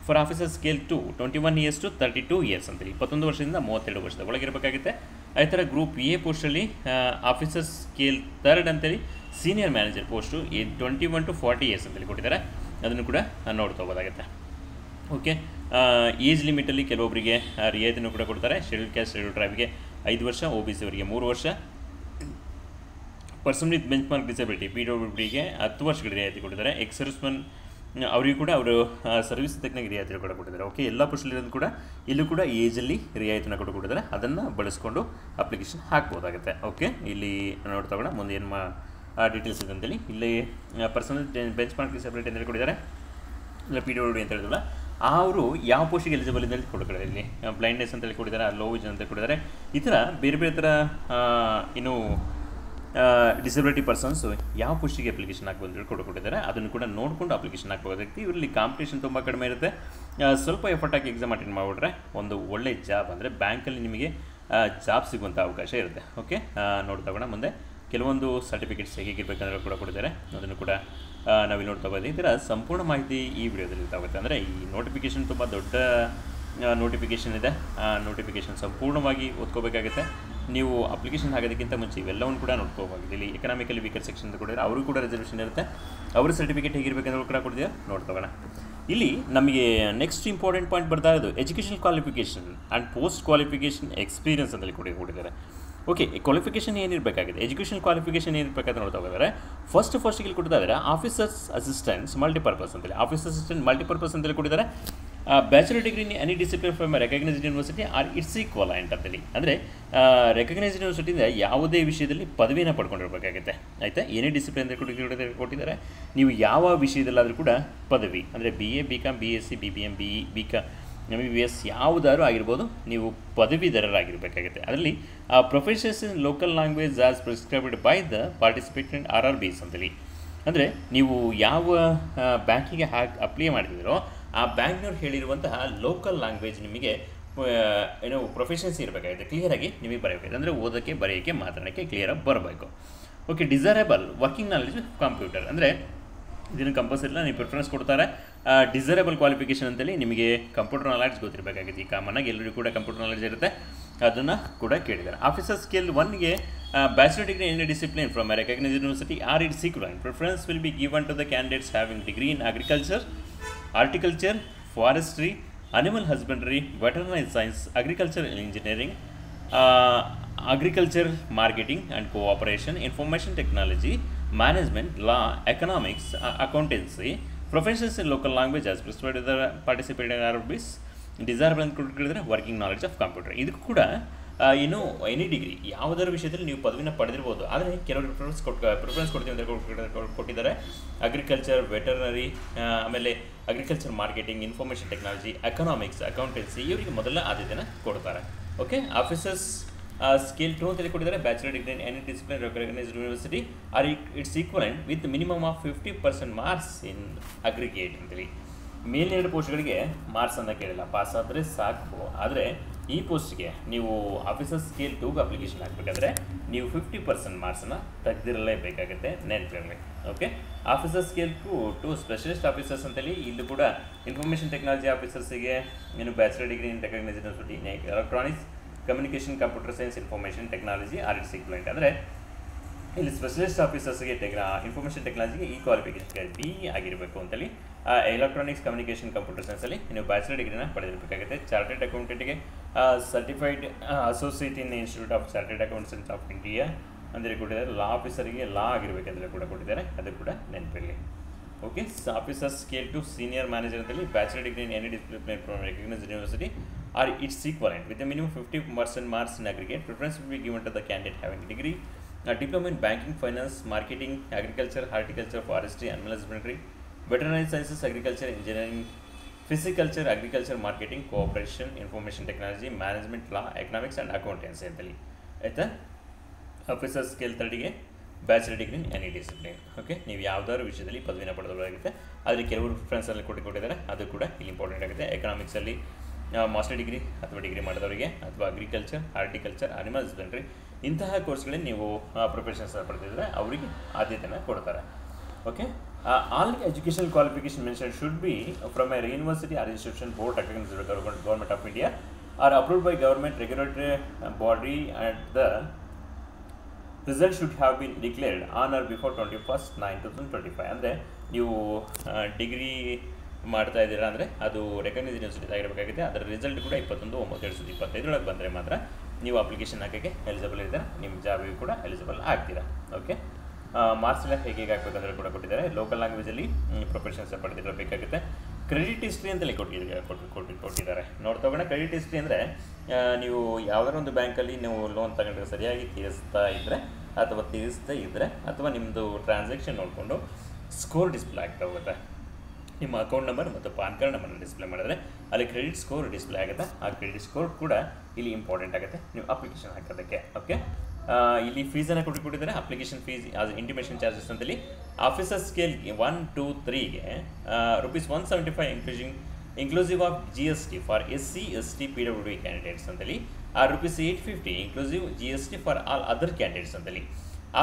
ಫಾರ್ officer scale 2 21 years to 32 years ಅಂತೇಳಿ 21 ವರ್ಷದಿಂದ 32 ವರ್ಷದ ಒಳಗಿರಬೇಕಾಗುತ್ತೆ. ಅದೇ ಥರ ಗ್ರೂಪ್ ಎ ಪೋಸ್ಟಲ್ಲಿ ಆಫೀಸರ್ ಸ್ಕೇಲ್ 3 ಅಂತೇಳಿ senior manager post 21 to 40 years ಅಂತೇಳಿ ಕೊಟ್ಟಿದ್ದಾರೆ, ಅದನ್ನು ಕೂಡ ನೋಡ್ತಾ ಹೋಗೋದಾಗುತ್ತೆ. ಓಕೆ, ಏಜ್ ಲಿಮಿಟಲ್ಲಿ ಕೆಲವೊಬ್ಬರಿಗೆ ರಿಯಾಯಿತಿನೂ ಕೂಡ ಕೊಡ್ತಾರೆ. ಶೆಡ್ಯೂಲ್ ಕ್ಯಾಸ್ಟ್ ಶೆಡ್ಯೂಲ್ ಟ್ರೈಬ್ಗೆ 5 ವರ್ಷ, OBC ಅವರಿಗೆ 3 ವರ್ಷ, person with bench mark disability PWDಗೆ 10 ವರ್ಷಗಳ ರಿಯಾಯಿತಿ ಕೊಟ್ಟಿದ್ದಾರೆ. ಎಕ್ಸ್ ಸರ್ವಿಸ್ಮನ್ ಅವರಿಗೂ ಕೂಡ ಅವರು ಸರ್ವಿಸ್ ತಕ್ಕನಾಗಿ ರಿಯಾಯಿತಿ ಕೂಡ ಕೊಟ್ಟಿದ್ದಾರೆ. ಓಕೆ, ಎಲ್ಲ ಪೋಸ್ಟಲ್ಲಿರೋದು ಕೂಡ ಇಲ್ಲೂ ಕೂಡ ಏಜಲ್ಲಿ ರಿಯಾಯಿತಿನ ಕೂಡ ಕೊಟ್ಟಿದ್ದಾರೆ, ಅದನ್ನು ಬಳಸ್ಕೊಂಡು ಅಪ್ಲಿಕೇಶನ್ ಹಾಕ್ಬೋದಾಗುತ್ತೆ. ಓಕೆ, ಇಲ್ಲಿ ನೋಡ್ತಾ ಹೋಗೋಣ ಮುಂದೆ ಏನು ಡೀಟೇಲ್ಸ್ ಇದೆ ಅಂತೇಳಿ. ಇಲ್ಲಿ ಪರ್ಸನಲ್ ಬೆಂಚ್ ಮಾರ್ಕ್ ಡಿಸಬಿಲಿಟಿ ಅಂತೇಳಿ ಕೊಟ್ಟಿದ್ದಾರೆ, ಇಲ್ಲ PWD ಅಂತ ಹೇಳಿದ್ರಲ್ಲ, ಅವರು ಯಾವ ಪೋಸ್ಟಿಗೆ ಎಲಿಜಿಬಲ್ ಅಂತ ಕೊಟ್ಟಿದ್ದಾರೆ. ಇಲ್ಲಿ ಬ್ಲೈಂಡ್ನೆಸ್ ಅಂತೇಳಿ ಕೊಟ್ಟಿದ್ದಾರೆ, ಲೋ ವಿಷನ್ ಅಂತ ಕೊಟ್ಟಿದ್ದಾರೆ. ಈ ಥರ ಬೇರೆ ಬೇರೆ ಥರ ಇನ್ನು ಡಿಸಬಿಲಿಟಿ ಪರ್ಸನ್ಸು ಯಾವ ಪೋಸ್ಟಿಗೆ ಅಪ್ಲಿಕೇಶನ್ ಹಾಕ್ಬೋದು ಕೊಟ್ಟಿದ್ದಾರೆ, ಅದನ್ನು ಕೂಡ ನೋಡಿಕೊಂಡು ಅಪ್ಲಿಕೇಶನ್ ಹಾಕ್ಬೋದಾಗುತ್ತೆ. ಇವರಲ್ಲಿ ಕಾಂಪಿಟೇಷನ್ ತುಂಬ ಕಡಿಮೆ ಇರುತ್ತೆ. ಸ್ವಲ್ಪ ಎಫರ್ಟ್ ಹಾಕಿ ಎಕ್ಸಾಮ್ ಅಟೆಂಡ್ ಮಾಡಿಬಿಟ್ರೆ ಒಂದು ಒಳ್ಳೆ ಜಾಬ್, ಅಂದರೆ ಬ್ಯಾಂಕಲ್ಲಿ ನಿಮಗೆ ಜಾಬ್ ಸಿಗುವಂಥ ಅವಕಾಶ ಇರುತ್ತೆ. ಓಕೆ, ನೋಡ್ತಾ ಹೋಗೋಣ ಮುಂದೆ. ಕೆಲವೊಂದು ಸರ್ಟಿಫಿಕೇಟ್ಸ್ ಹೇಗಿರಬೇಕಂದ್ರೆ ಕೂಡ ಕೊಟ್ಟಿದ್ದಾರೆ, ಅದನ್ನು ಕೂಡ ನಾವಿಲ್ಲಿ ನೋಡ್ತಾ ಹೋಗೋದು. ಈ ಥರ ಸಂಪೂರ್ಣ ಮಾಹಿತಿ ಈ ವಿಡಿಯೋದಲ್ಲಿ ಇರ್ತಾಗುತ್ತೆ. ಅಂದರೆ ಈ ನೋಟಿಫಿಕೇಷನ್ ತುಂಬ ದೊಡ್ಡ ನೋಟಿಫಿಕೇಷನ್ ಇದೆ. ಆ ನೋಟಿಫಿಕೇಷನ್ ಸಂಪೂರ್ಣವಾಗಿ ಓದ್ಕೋಬೇಕಾಗುತ್ತೆ. ನೀವು ಅಪ್ಲಿಕೇಶನ್ ಹಾಕೋದಕ್ಕಿಂತ ಮುಂಚೆ ಇವೆಲ್ಲವನ್ನು ಕೂಡ ನೋಡ್ಕೋಬಹುದು. ಇಲ್ಲಿ ಎಕನಾಮಿಕಲಿ ವೀಕರ್ ಸೆಕ್ಷನ್ ಅಂತ ಕೊಟ್ಟಿದ್ದಾರೆ, ಅವರು ಕೂಡ ರಿಸರ್ವೇಷನ್ ಇರುತ್ತೆ. ಅವ್ರ ಸರ್ಟಿಫಿಕೇಟ್ ಹೇಗಿರಬೇಕಂದ್ರೆ ಕೂಡ ಕೊಟ್ಟಿದ್ದಾರೆ, ನೋಡ್ಕೋಣ. ಇಲ್ಲಿ ನಮಗೆ ನೆಕ್ಸ್ಟ್ ಇಂಪಾರ್ಟೆಂಟ್ ಪಾಯಿಂಟ್ ಬರ್ತಾ ಇರೋದು education qualification and post qualification experience ಅಂತೇಳಿ ಕೊಟ್ಟಿದ್ದಾರೆ. ಓಕೆ, ಕ್ವಾಲಿಫಿಕೇಷನ್ ಏನಿರಬೇಕಾಗಿದೆ, ಎಜುಕೇಷನ್ ಕ್ವಾಲಿಫಿಕೇಷನ್ ಏನಿರಬೇಕಾದ್ರೆ ನೋಡ್ತಾ ಹೋಗಿದ್ದಾರೆ. ಫಸ್ಟಿಗೆ ಇಲ್ಲಿ ಕೊಡ್ತಾ ಇದ್ದಾರೆ ಆಫೀಸರ್ಸ್ ಅಸಿಸ್ಟೆಂಟ್ಸ್ ಮಲ್ಟಿಪರ್ಪಸ್ ಅಂತೇಳಿ. ಆಫೀಸರ್ ಅಸಿಸ್ಟೆಂಟ್ ಮಲ್ಟಿಪರ್ಪಸ್ ಅಂತೇಳಿ ಕೊಟ್ಟಿದ್ದಾರೆ. Bachelor degree in any discipline from recognised university or its equivalent ಅಂತೇಳಿ. ಅಂದರೆ ರೆಕಗ್ನೈಸ್ಡ್ ಯೂನಿವರ್ಸಿಟಿಯಿಂದ ಯಾವುದೇ ವಿಷಯದಲ್ಲಿ ಪದವಿನ ಪಡ್ಕೊಂಡಿರಬೇಕಾಗುತ್ತೆ. ಆಯಿತಾ, ಏನೇ ಡಿಸಿಪ್ಲಿನ್ ಕೊಟ್ಟಿದ್ದಾರೆ, ನೀವು ಯಾವ ವಿಷಯದಲ್ಲಾದರೂ ಕೂಡ ಪದವಿ ಅಂದರೆ BA BCom BSc BBM BE BCom MBBS ಯಾವುದಾದ್ರೂ ಆಗಿರ್ಬೋದು, ನೀವು ಪದವೀಧರರಾಗಿರಬೇಕಾಗುತ್ತೆ. ಅದರಲ್ಲಿ professions in local language as prescribed by the participating RRBs ಅಂತೇಳಿ. ಅಂದರೆ ನೀವು ಯಾವ ಬ್ಯಾಂಕಿಗೆ ಅಪ್ಲೈ ಮಾಡಿದಿರೋ ಆ ಬ್ಯಾಂಕ್ನವ್ರು ಹೇಳಿರುವಂತಹ ಲೋಕಲ್ ಲ್ಯಾಂಗ್ವೇಜ್ ನಿಮಗೆ ಏನೋ ಪ್ರೊಫೆಷನ್ಸಿ ಇರಬೇಕಾಗಿದೆ, ಕ್ಲಿಯರಾಗಿ ನಿಮಗೆ ಬರಬೇಕಾಗಿದೆ. ಅಂದರೆ ಓದೋಕ್ಕೆ ಬರೆಯೋಕ್ಕೆ ಮಾತಾಡೋಕ್ಕೆ ಕ್ಲಿಯರಾಗಿ ಬರಬೇಕು. Okay, desirable working knowledge computer ಅಂದರೆ ಇದನ್ನು ಕಂಪಲ್ಸರಿಲ್ಲ, ನೀವು ಪ್ರಿಫರೆನ್ಸ್ ಕೊಡ್ತಾರೆ. ಡಿಸೈರಬಲ್ ಕ್ವಾಲಿಫಿಕೇಷನ್ ಅಂತೇಳಿ ನಿಮಗೆ ಕಂಪ್ಯೂಟರ್ ನಾಲೆಡ್ಜ್ ಗೊತ್ತಿರಬೇಕಾಗಿದೆ. ಈ ಕಾಮನ್ನಾಗಿ ಎಲ್ಲರಿಗೂ ಕೂಡ ಕಂಪ್ಯೂಟರ್ ನಾಲೆಡ್ಜ್ ಇರುತ್ತೆ, ಅದನ್ನು ಕೂಡ ಕೇಳಿದ್ದಾರೆ. ಆಫೀಸರ್ ಸ್ಕಿಲ್ 1ಗೆ bachelor degree in discipline from a recognised university or its equivalent. Preference will be given to the candidates having degree in agriculture, horticulture, forestry, animal husbandry, veterinary science, agriculture engineering, agriculture marketing and cooperation, information technology, management, law, economics, accountancy, professions in local language as prescribed by the participating RRBs, desirable ಅಂತ ಕೊಟ್ಟಿದ್ದಾರೆ working knowledge of computer. ಇದಕ್ಕೂ ಕೂಡ ಏನು any degree ಯಾವುದರ ವಿಷಯದಲ್ಲಿ ನೀವು ಪದವಿನ ಪಡೆದಿರ್ಬೋದು, ಆದರೆ ಕೆಲವರು ಪ್ರಿಫರೆನ್ಸ್ ಕೊಡ್ತೀವಿ ಅಂತ ಕೊಟ್ಟಿದ್ದಾರೆ. ಅಗ್ರಿಕಲ್ಚರ್, ವೆಟರ್ನರಿ, ಆಮೇಲೆ agriculture marketing, information technology, economics, accountancy ಇವರಿಗೆ ಮೊದಲ ಆದ್ಯತೆಯನ್ನು ಕೊಡ್ತಾರೆ. ಓಕೆ, ಆಫೀಸರ್ಸ್ ಸ್ಕಿಲ್ 2 ಅಂತೇಳಿ ಕೊಟ್ಟಿದ್ದಾರೆ. Bachelor degree in any discipline recognised university or its equivalent with minimum of 50% marks in aggregate ಅಂತೇಳಿ. ಮೇಲೆರಡು ಪೋಸ್ಟ್ಗಳಿಗೆ ಮಾರ್ಕ್ಸನ್ನು ಕೇಳಿಲ್ಲ, ಪಾಸ್ ಆದರೆ ಸಾಕು. ಆದರೆ ಈ ಪೋಸ್ಟ್ಗೆ ನೀವು ಆಫೀಸರ್ ಸ್ಕೇಲ್ 2ಗೆ ಅಪ್ಲಿಕೇಶನ್ ಹಾಕಬೇಕಾದ್ರೆ ನೀವು 50% ಮಾರ್ಕ್ಸನ್ನು ತೆಗೆದಿರಲೇಬೇಕಾಗುತ್ತೆ, ನೆನಪಿರಲಿ. Okay, officer scale 2 specialist officers ಅಂತೇಳಿ ಇಲ್ಲೂ ಕೂಡ ಇನ್ಫಾರ್ಮೇಷನ್ ಟೆಕ್ನಾಲಜಿ ಆಫೀಸರ್ಸಿಗೆ ಏನು bachelor degree in recognised university electronics, communication, computer science, information technology or its equivalent. ಅಂದರೆ ಇಲ್ಲಿ ಸ್ಪೆಷಲಿಸ್ಟ್ ಆಫೀಸರ್ಸ್ಗೆ ಇನ್ಫಾರ್ಮೇಷನ್ ಟೆಕ್ನಾಲಜಿಗೆ ಈ ಕ್ವಾಲಿಫಿಕೇಷನ್ BE ಆಗಿರಬೇಕು ಅಂತೇಳಿ. ಎಲೆಕ್ಟ್ರಾನಿಕ್ಸ್, ಕಮ್ಯುನಿಕೇಷನ್, ಕಂಪ್ಯೂಟರ್ ಸೈನ್ಸಲ್ಲಿ ನೀವು ಬ್ಯಾಚುಲರ್ ಡಿಗ್ರಿನ ಪಡೆದಿರಬೇಕಾಗುತ್ತೆ. ಚಾರ್ಟೆಡ್ ಅಕೌಂಟೆಂಟ್ಗೆ certified associate in institute of chartered accountants of India ಅಂದರೆ ಕೊಟ್ಟಿದ್ದಾರೆ. ಲಾ ಆಫೀಸರಿಗೆ ಲಾ ಆಗಿರಬೇಕಂದ್ರೆ ಕೂಡ ಕೊಟ್ಟಿದ್ದಾರೆ, ಅದು ಕೂಡ ನೆನಪಿರಲಿ. Okay, officer scale 2 senior manager ಅಂತೇಳಿ bachelor degree in any discipline from recognised university or its equivalent with minimum 50% marks in aggregate. Preference will be given to the candidate having degree diploma in banking, finance, marketing, agriculture, horticulture, forestry, animal husbandry, veterinary sciences, agriculture engineering, pisciculture, agriculture marketing, cooperation, information technology, management, law, economics and accountancy ಅಂತೇಳಿ. ಆಯಿತಾ, officer scale 3ಗೆ bachelor degree in any discipline. Okay, ನೀವು ಯಾವುದಾದ್ರು ವಿಷಯದಲ್ಲಿ ಪದವಿನ ಪಡೆದವರಾಗುತ್ತೆ. ಆದರೆ ಕೆಲವರು ಪ್ರಿಫರೆನ್ಸಲ್ಲಿ ಕೊಟ್ಟಿದ್ದಾರೆ, ಅದು ಕೂಡ ಇಲ್ಲಿ ಇಂಪಾರ್ಟೆಂಟ್ ಆಗುತ್ತೆ. ಎಕನಾಮಿಕ್ಸಲ್ಲಿ ಮಾಸ್ಟರ್ ಡಿಗ್ರಿ ಅಥವಾ ಡಿಗ್ರಿ ಮಾಡಿದವರಿಗೆ, ಅಥವಾ ಅಗ್ರಿಕಲ್ಚರ್, ಹಾರ್ಟಿಕಲ್ಚರ್, ಅನಿಮಲ್ ಹಸ್ಬೆಂಡ್ರಿ ಇಂತಹ ಕೋರ್ಸ್ಗಳಲ್ಲಿ ನೀವು ಪ್ರೊಫೆಷನ್ಸ್ ಪಡೆದಿದ್ದರೆ ಅವರಿಗೆ ಆದ್ಯತೆಯನ್ನು ಕೊಡ್ತಾರೆ. Okay, all education qualification mention should be from a university or institution board recognised government of India or approved by government regulatory body and the result should have been declared on or before 21/9/2025. ಅಂದರೆ ನೀವು degree ಮಾಡ್ತಾ ಇದ್ದೀರಾ ಅಂದರೆ ಅದು recognised university ಆಗಿರಬೇಕಾಗಿದೆ. ಅದರ result ಕೂಡ 21/9/2025 ಬಂದರೆ ಮಾತ್ರ ನೀವು ಅಪ್ಲಿಕೇಶನ್ ಹಾಕೋಕ್ಕೆ ಎಲಿಜಿಬಲ್ ಇದ್ದೀರಾ, ನಿಮ್ಮ ಜಾಬಿಗೆ ಕೂಡ ಎಲಿಜಿಬಲ್ ಆಗ್ತೀರಾ. ಓಕೆ, ಮಾರ್ಕ್ಸ್ ಎಲ್ಲ ಹೇಗೆ ಹಾಕಬೇಕಂದ್ರೆ ಕೂಡ ಕೊಟ್ಟಿದ್ದಾರೆ. ಲೋಕಲ್ ಲ್ಯಾಂಗ್ವೇಜಲ್ಲಿ ಪ್ರೊಫೆಷನ್ಸ್ ಪಡೆದಿರಬೇಕಾಗುತ್ತೆ. ಕ್ರೆಡಿಟ್ ಹಿಸ್ಟ್ರಿ ಅಂತೇಳಿ ಕೊಟ್ಟಿದ್ದಾರೆ. ನೋಡ್ತಾ ಹೋಗೋಣ. ಕ್ರೆಡಿಟ್ ಹಿಸ್ಟ್ರಿ ಅಂದರೆ ನೀವು ಯಾವುದಾದ್ರು ಒಂದು ಬ್ಯಾಂಕಲ್ಲಿ ನೀವು ಲೋನ್ ತಗೊಂಡ್ರೆ ಸರಿಯಾಗಿ ತೀರಿಸ್ತಾ ಇದ್ದರೆ ಅಥವಾ ನಿಮ್ಮದು ಟ್ರಾನ್ಸಾಕ್ಷನ್ ನೋಡಿಕೊಂಡು ಸ್ಕೋರ್ ಡಿಸ್ಪ್ಲೇ ಆಗ್ತಾ ಹೋಗುತ್ತೆ. ನಿಮ್ಮ ಅಕೌಂಟ್ ನಂಬರ್ ಮತ್ತು ಪಾನ್ ಕಾರ್ಡ್ ನಂಬರ್ನ ಡಿಸ್ಪ್ಲೇ ಮಾಡಿದ್ರೆ ಅಲ್ಲಿ ಕ್ರೆಡಿಟ್ ಸ್ಕೋರ್ ಡಿಸ್ಪ್ಲೇ ಆಗುತ್ತೆ. ಆ ಕ್ರೆಡಿಟ್ ಸ್ಕೋರ್ ಕೂಡ ಇಲ್ಲಿ ಇಂಪಾರ್ಟೆಂಟ್ ಆಗುತ್ತೆ ನೀವು ಅಪ್ಲಿಕೇಶನ್ ಹಾಕೋದಕ್ಕೆ. ಓಕೆ, ಇಲ್ಲಿ ಫೀಸನ್ನು ಕೊಟ್ಟಿದ್ದಾರೆ. Application fees as intimation charges ಅಂತೇಳಿ officer scale 1, 2, 3ಗೆ ₹175 inclusive of GST for SC, ST, PWD candidates ಅಂತೇಳಿ, ₹850 inclusive GST for all other candidates ಅಂತೇಳಿ.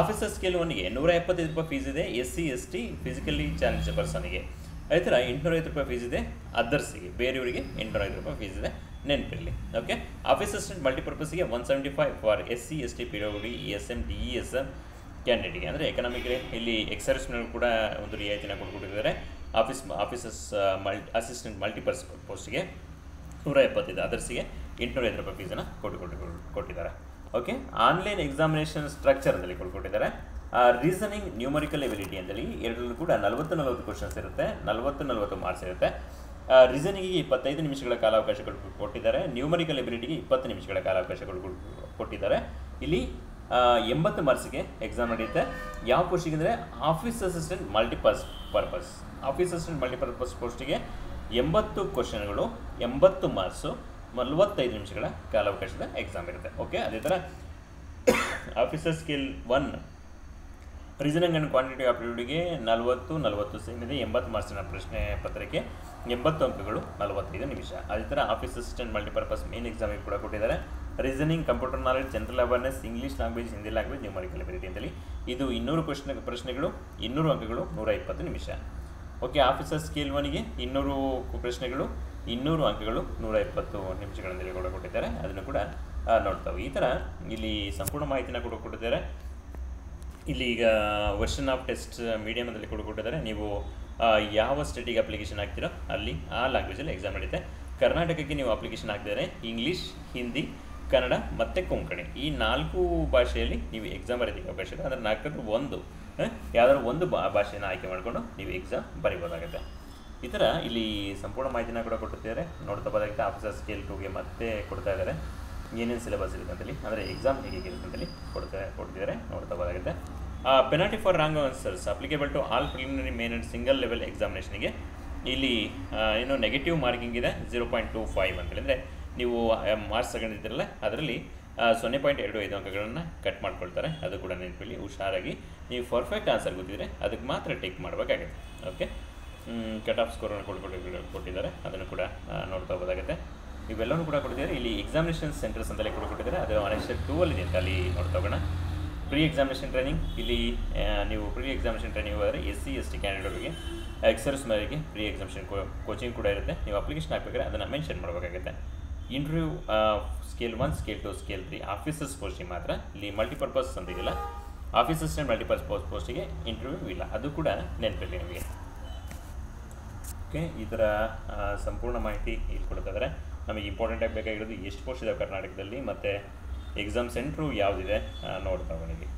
ಆಫೀಸರ್ ಸ್ಕೇಲ್ 1ಗೆ ₹175 ಫೀಸ್ ಇದೆ, SC, ST ಫಿಸಿಕಲಿ ಚಾಲೆಂಜ್ ಪರ್ಸನ್ಗೆ. ಅದೇ ಥರ ₹850 ಫೀಸ್ ಇದೆ ಅದರ್ಸಿಗೆ, ಬೇರೆಯವರಿಗೆ ₹850 ಫೀಸ್ ಇದೆ, ನೆನಪಿರಲಿ. ಓಕೆ, ಆಫೀಸ್ ಅಸಿಸ್ಟೆಂಟ್ ಮಲ್ಟಿಪರ್ಪಸ್ಗೆ 175 for SC, ST, PWD, ESM, DESM ಕ್ಯಾಂಡಿಡೇಟ್ಗೆ. ಅಂದರೆ ಎಕನಾಮಿಕ್ಗೆ ಇಲ್ಲಿ ಎಕ್ಸರ್ವಿಸ್ನವ್ರು ಕೂಡ ಒಂದು ರಿಯಾಯಿತಿನ ಕೊಟ್ಟಿದ್ದಾರೆ. ಆಫೀಸಸ್ ಅಸಿಸ್ಟೆಂಟ್ ಮಲ್ಟಿಪರ್ಸ್ ಪೋಸ್ಟ್ಗೆ 170 ಇದೆ, ಅದರ್ಸಿಗೆ ₹850 ಫೀಸನ್ನು ಕೊಟ್ಟಿದ್ದಾರೆ. ಓಕೆ, ಆನ್ಲೈನ್ ಎಕ್ಸಾಮಿನೇಷನ್ ಸ್ಟ್ರಕ್ಚರ್ ಅಂತೇಳಿ ಕೊಟ್ಟಿದ್ದಾರೆ. ರೀಸನಿಂಗ್, ನ್ಯೂಮರಿಕಲ್ ಎಬಿಲಿಟಿ ಅಂತೇಳಿ ಎರಡರಲ್ಲೂ ಕೂಡ 40 ಕ್ವಶನ್ಸ್ ಇರುತ್ತೆ, 40 ಮಾರ್ಕ್ಸ್ ಇರುತ್ತೆ. ರೀಸನಿಂಗಿಗೆ 25 ನಿಮಿಷಗಳ ಕಾಲಾವಕಾಶಗಳು ಕೊಟ್ಟಿದ್ದಾರೆ, ನ್ಯೂಮರಿಕಲ್ ಎಬಿಲಿಟಿಗೆ 20 ನಿಮಿಷಗಳ ಕಾಲಾವಕಾಶಗಳು ಕೊಟ್ಟಿದ್ದಾರೆ. ಇಲ್ಲಿ 80 ಮಾರ್ಕ್ಸ್ಗೆ ಎಕ್ಸಾಮ್ ನಡೆಯುತ್ತೆ. ಯಾವ ಪೋಸ್ಟಿಗೆ ಅಂದರೆ office assistant multipurpose. Office assistant multipurpose ಪೋಸ್ಟಿಗೆ 80 ಕ್ವಶನ್ಗಳು, 80 ಮಾರ್ಕ್ಸು, 45 ನಿಮಿಷಗಳ ಕಾಲಾವಕಾಶದ ಎಕ್ಸಾಮ್ ಇರುತ್ತೆ. ಓಕೆ, ಅದೇ ಥರ officer skill 1 reasoning and quantitative ಆಪ್ಟಿಟ್ಯೂಡ್ಗೆ 40 ಸೇಮ್ ಇದೆ. 80 ಮಾರ್ಕ್ಸಿನ ಪ್ರಶ್ನೆ ಪತ್ರಿಕೆ, 80 ಅಂಕಗಳು, 45 ನಿಮಿಷ. ಅದೇ ಥರ ಆಫೀಸ್ ಅಸಿಸ್ಟೆಂಟ್ ಮಲ್ಟಿಪರ್ಪಸ್ ಮೇನ್ ಎಕ್ಸಾಮಿಗೆ ಕೂಡ ಕೊಟ್ಟಿದ್ದಾರೆ. Reasoning, computer knowledge, general awareness, English language, Hindi language, numerical ability ಅಂತೇಳಿ ಇದು 200 ಪ್ರಶ್ನೆಗಳು, 200 ಅಂಕಗಳು, 120 ನಿಮಿಷ. ಓಕೆ, ಆಫೀಸರ್ ಸ್ಕೇಲ್ 1ಗೆ 200 ಪ್ರಶ್ನೆಗಳು, 200 ಅಂಕಗಳು, 120 ನಿಮಿಷಗಳಲ್ಲಿ ಕೂಡ ಕೊಟ್ಟಿದ್ದಾರೆ. ಅದನ್ನು ಕೂಡ ನೋಡ್ತಾವೆ. ಈ ಥರ ಇಲ್ಲಿ ಸಂಪೂರ್ಣ ಮಾಹಿತಿನ ಕೂಡ ಕೊಟ್ಟಿದ್ದಾರೆ. ಇಲ್ಲಿ ಈಗ ವರ್ಷನ್ ಆಫ್ ಟೆಸ್ಟ್ ಮೀಡಿಯಮಲ್ಲಿ ಕೂಡ ಕೊಟ್ಟಿದ್ದಾರೆ. ನೀವು ಯಾವ ಸ್ಟೇಟಿಗೆ ಅಪ್ಲಿಕೇಶನ್ ಹಾಕ್ತೀರೋ ಅಲ್ಲಿ ಆ ಲ್ಯಾಂಗ್ವೇಜಲ್ಲಿ ಎಕ್ಸಾಮ್ ನಡೆಯುತ್ತೆ. ಕರ್ನಾಟಕಕ್ಕೆ ನೀವು ಅಪ್ಲಿಕೇಶನ್ ಹಾಕ್ತಿದ್ದಾರೆ ಇಂಗ್ಲೀಷ್, ಹಿಂದಿ, ಕನ್ನಡ ಮತ್ತು ಕೊಂಕಣಿ ಈ 4 ಭಾಷೆಯಲ್ಲಿ ನೀವು ಎಕ್ಸಾಮ್ ಬರೀಲಿಕ್ಕೆ ಅವಕಾಶ ಇದೆ. ಅಂದರೆ 4ರಲ್ಲಿ ಒಂದು ಯಾವ್ದಾದ್ರು ಒಂದು ಭಾಷೆನ ಆಯ್ಕೆ ಮಾಡಿಕೊಂಡು ನೀವು ಎಕ್ಸಾಮ್ ಬರೀಬೋದಾಗುತ್ತೆ. ಈ ಥರ ಇಲ್ಲಿ ಸಂಪೂರ್ಣ ಮಾಹಿತಿನ ಕೂಡ ಕೊಟ್ಟಿದ್ದಾರೆ. ನೋಡ್ತಾ ಹೋದಾಗುತ್ತೆ. ಆಫೀಸರ್ ಸ್ಕೇಲ್ 2ಗೆ ಮತ್ತೆ ಕೊಡ್ತಾ ಇದ್ದಾರೆ ಏನೇನು ಸಿಲೆಬಸ್ ಇರುತ್ತೆ ಅಂತೇಳಿ, ಅಂದರೆ ಎಕ್ಸಾಮ್ ಹೇಗಿರುತ್ತೆ ಅಂತೇಳಿ ಕೊಡ್ತಿದ್ದಾರೆ. ನೋಡ್ತಾ ಹೋದಾಗುತ್ತೆ. Penalty for wrong answers applicable to all preliminary main and single level ಎಕ್ಸಾಮಿನೇಷನ್ಗೆ ಇಲ್ಲಿ ಏನು ನೆಗೆಟಿವ್ ಮಾರ್ಕಿಂಗ್ ಇದೆ 0.25 ಅಂತೇಳಿ. ಅಂದರೆ ನೀವು ಮಾರ್ಕ್ಸ್ ತಗೊಂಡಿದ್ದೀರಲ್ಲ ಅದರಲ್ಲಿ 0.25 ಅಂಕಗಳನ್ನು ಕಟ್ ಮಾಡ್ಕೊಳ್ತಾರೆ. ಅದು ಕೂಡ ನೆನಪಿಲ್ಲಿ ಹುಷಾರಾಗಿ ನೀವು ಪರ್ಫೆಕ್ಟ್ ಆನ್ಸರ್ ಗೊತ್ತಿದ್ರೆ ಅದಕ್ಕೆ ಮಾತ್ರ ಟೇಕ್ ಮಾಡಬೇಕಾಗುತ್ತೆ. ಓಕೆ, ಕಟ್ ಆಫ್ ಸ್ಕೋರನ್ನು ಕೊಟ್ಟಿದ್ದಾರೆ. ಅದನ್ನು ಕೂಡ ನೋಡ್ತಾ ಹೋಗೋದಾಗುತ್ತೆ. ಇವೆಲ್ಲವೂ ಕೂಡ ಕೊಟ್ಟಿದ್ದಾರೆ. ಇಲ್ಲಿ ಎಕ್ಸಾಮಿನೇಷನ್ ಸೆಂಟರ್ಸ್ ಅಂತಲೇ ಕೂಡ ಕೊಟ್ಟಿದ್ದಾರೆ. ಅದು ಅನೆಕ್ಷರ್ 2 ಅಲ್ಲಿ ಅಂತ ಅಲ್ಲಿ ನೋಡ್ತಾ ಹೋಗೋಣ. ಪ್ರೀ ಎಕ್ಸಾಮಿನೇಷನ್ ಟ್ರೈನಿಂಗ್, ಇಲ್ಲಿ ನೀವು ಪ್ರೀ ಎಕ್ಸಾಮಿನೇಷನ್ ಟ್ರೈನಿಂಗ್ ಹೋದರೆ SC/ST ಕ್ಯಾಂಡಿಡೇಟ್ಗೆ ಎಕ್ಸರ್ಸ್ ಮೇರೆಗೆ ಪ್ರೀ ಎಕ್ಸಾಮಿನೇಷನ್ ಕೋಚಿಂಗ್ ಕೂಡ ಇರುತ್ತೆ. ನೀವು ಅಪ್ಲಿಕೇಶನ್ ಹಾಕಬೇಕಾದ್ರೆ ಅದನ್ನು ಮೆನ್ಷನ್ ಮಾಡಬೇಕಾಗುತ್ತೆ. Interview scale 1, scale 2, scale 3 officers ಪೋಸ್ಟಿಗೆ ಮಾತ್ರ. ಇಲ್ಲಿ ಮಲ್ಟಿಪರ್ಪಸ್ ಅಂತ ಇದೆಯಲ್ಲ, ಆಫೀಸ್ ಅಸಿಸ್ಟೆಂಟ್ ಮಲ್ಟಿಪರ್ಪಸ್ ಪೋಸ್ಟಿಗೆ ಇಂಟರ್ವ್ಯೂ ಇಲ್ಲ. ಅದು ಕೂಡ ನೆನಪಿರಲಿ ನಿಮಗೆ. ಓಕೆ, ಈ ಥರ ಸಂಪೂರ್ಣ ಮಾಹಿತಿ ಇಲ್ಲಿ ಕೊಡ್ತಿದ್ದಾರೆ. ನಮಗೆ ಇಂಪಾರ್ಟೆಂಟಾಗಿ ಬೇಕಾಗಿರೋದು ಎಷ್ಟು ಪೋಸ್ಟ್ ಇದಾವೆ ಕರ್ನಾಟಕದಲ್ಲಿ ಮತ್ತು ಎಕ್ಸಾಮ್ ಸೆಂಟ್ರು ಯಾವುದಿದೆ ನೋಡ್ತಾ ಹೋಗಿ.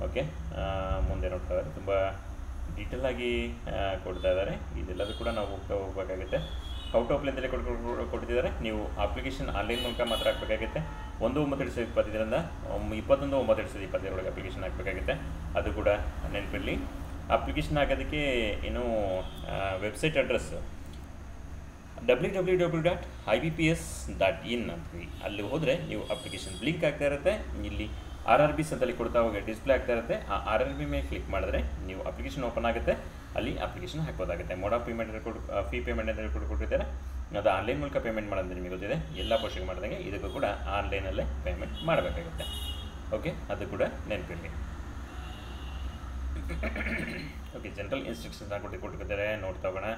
ಓಕೆ, ಮುಂದೆ ನೋಡ್ತಾ ಇದ್ದಾರೆ. ತುಂಬ ಡೀಟೇಲಾಗಿ ಕೊಡ್ತಾ ಇದ್ದಾರೆ. ಇದೆಲ್ಲದೂ ಕೂಡ ನಾವು ಹೋಗಬೇಕಾಗುತ್ತೆ. ಹೌ ಟು ಅಪ್ಲೈ ಅಂತಲೇ ಕೊಟ್ಟಿದ್ದಾರೆ. ನೀವು ಅಪ್ಲಿಕೇಶನ್ ಆನ್ಲೈನ್ ಮೂಲಕ ಮಾತ್ರ ಹಾಕಬೇಕಾಗುತ್ತೆ. 1/9/2020 21/9/2020 ಅಪ್ಲಿಕೇಶನ್ ಹಾಕಬೇಕಾಗುತ್ತೆ. ಅದು ಕೂಡ ನೆನಪಿರಲಿ. ಅಪ್ಲಿಕೇಶನ್ ಹಾಕೋದಕ್ಕೆ ಏನು ವೆಬ್ಸೈಟ್ ಅಡ್ರೆಸ್ಸು www.ibps.in ಅಂತೀವಿ. ಅಲ್ಲಿ ಹೋದರೆ ನೀವು ಅಪ್ಲಿಕೇಶನ್ ಲಿಂಕ್ ಆಗ್ತಾ ಇರುತ್ತೆ. ಇಲ್ಲಿ RRBs ಅಂತಲ್ಲಿ ಕೊಡ್ತಾ ಹೋಗಿ ಡಿಸ್ಪ್ಲೇ ಆಗ್ತಾ ಇರುತ್ತೆ. ಆ RRB ಮೇಲೆ ಕ್ಲಿಕ್ ಮಾಡಿದ್ರೆ ನೀವು ಅಪ್ಲಿಕೇಶನ್ ಓಪನ್ ಆಗುತ್ತೆ. ಅಲ್ಲಿ ಅಪ್ಲಿಕೇಶನ್ ಹಾಕ್ಬೋದಾಗುತ್ತೆ. Mode of payment fee payment ಅಂತ ಕೊಟ್ಟಿದ್ದಾರೆ. ಅದು ಆನ್ಲೈನ್ ಮೂಲಕ ಪೇಮೆಂಟ್ ಮಾಡೋದು ನಿಮಗೆ ಗೊತ್ತಿದೆ. ಎಲ್ಲ ಪೋಸ್ಟಿಗೆ ಮಾಡಿದಂಗೆ ಇದಕ್ಕೂ ಕೂಡ ಆನ್ಲೈನಲ್ಲೇ ಪೇಮೆಂಟ್ ಮಾಡಬೇಕಾಗುತ್ತೆ. ಓಕೆ, ಅದು ಕೂಡ ನೆನಪಿರಲಿ. ಓಕೆ, ಜನರಲ್ ಇನ್ಸ್ಟ್ರಕ್ಷನ್ಸ್ನ ಕೊಟ್ಟಿದ್ದಾರೆ. ನೋಡ್ತಾ ಹೋಗೋಣ.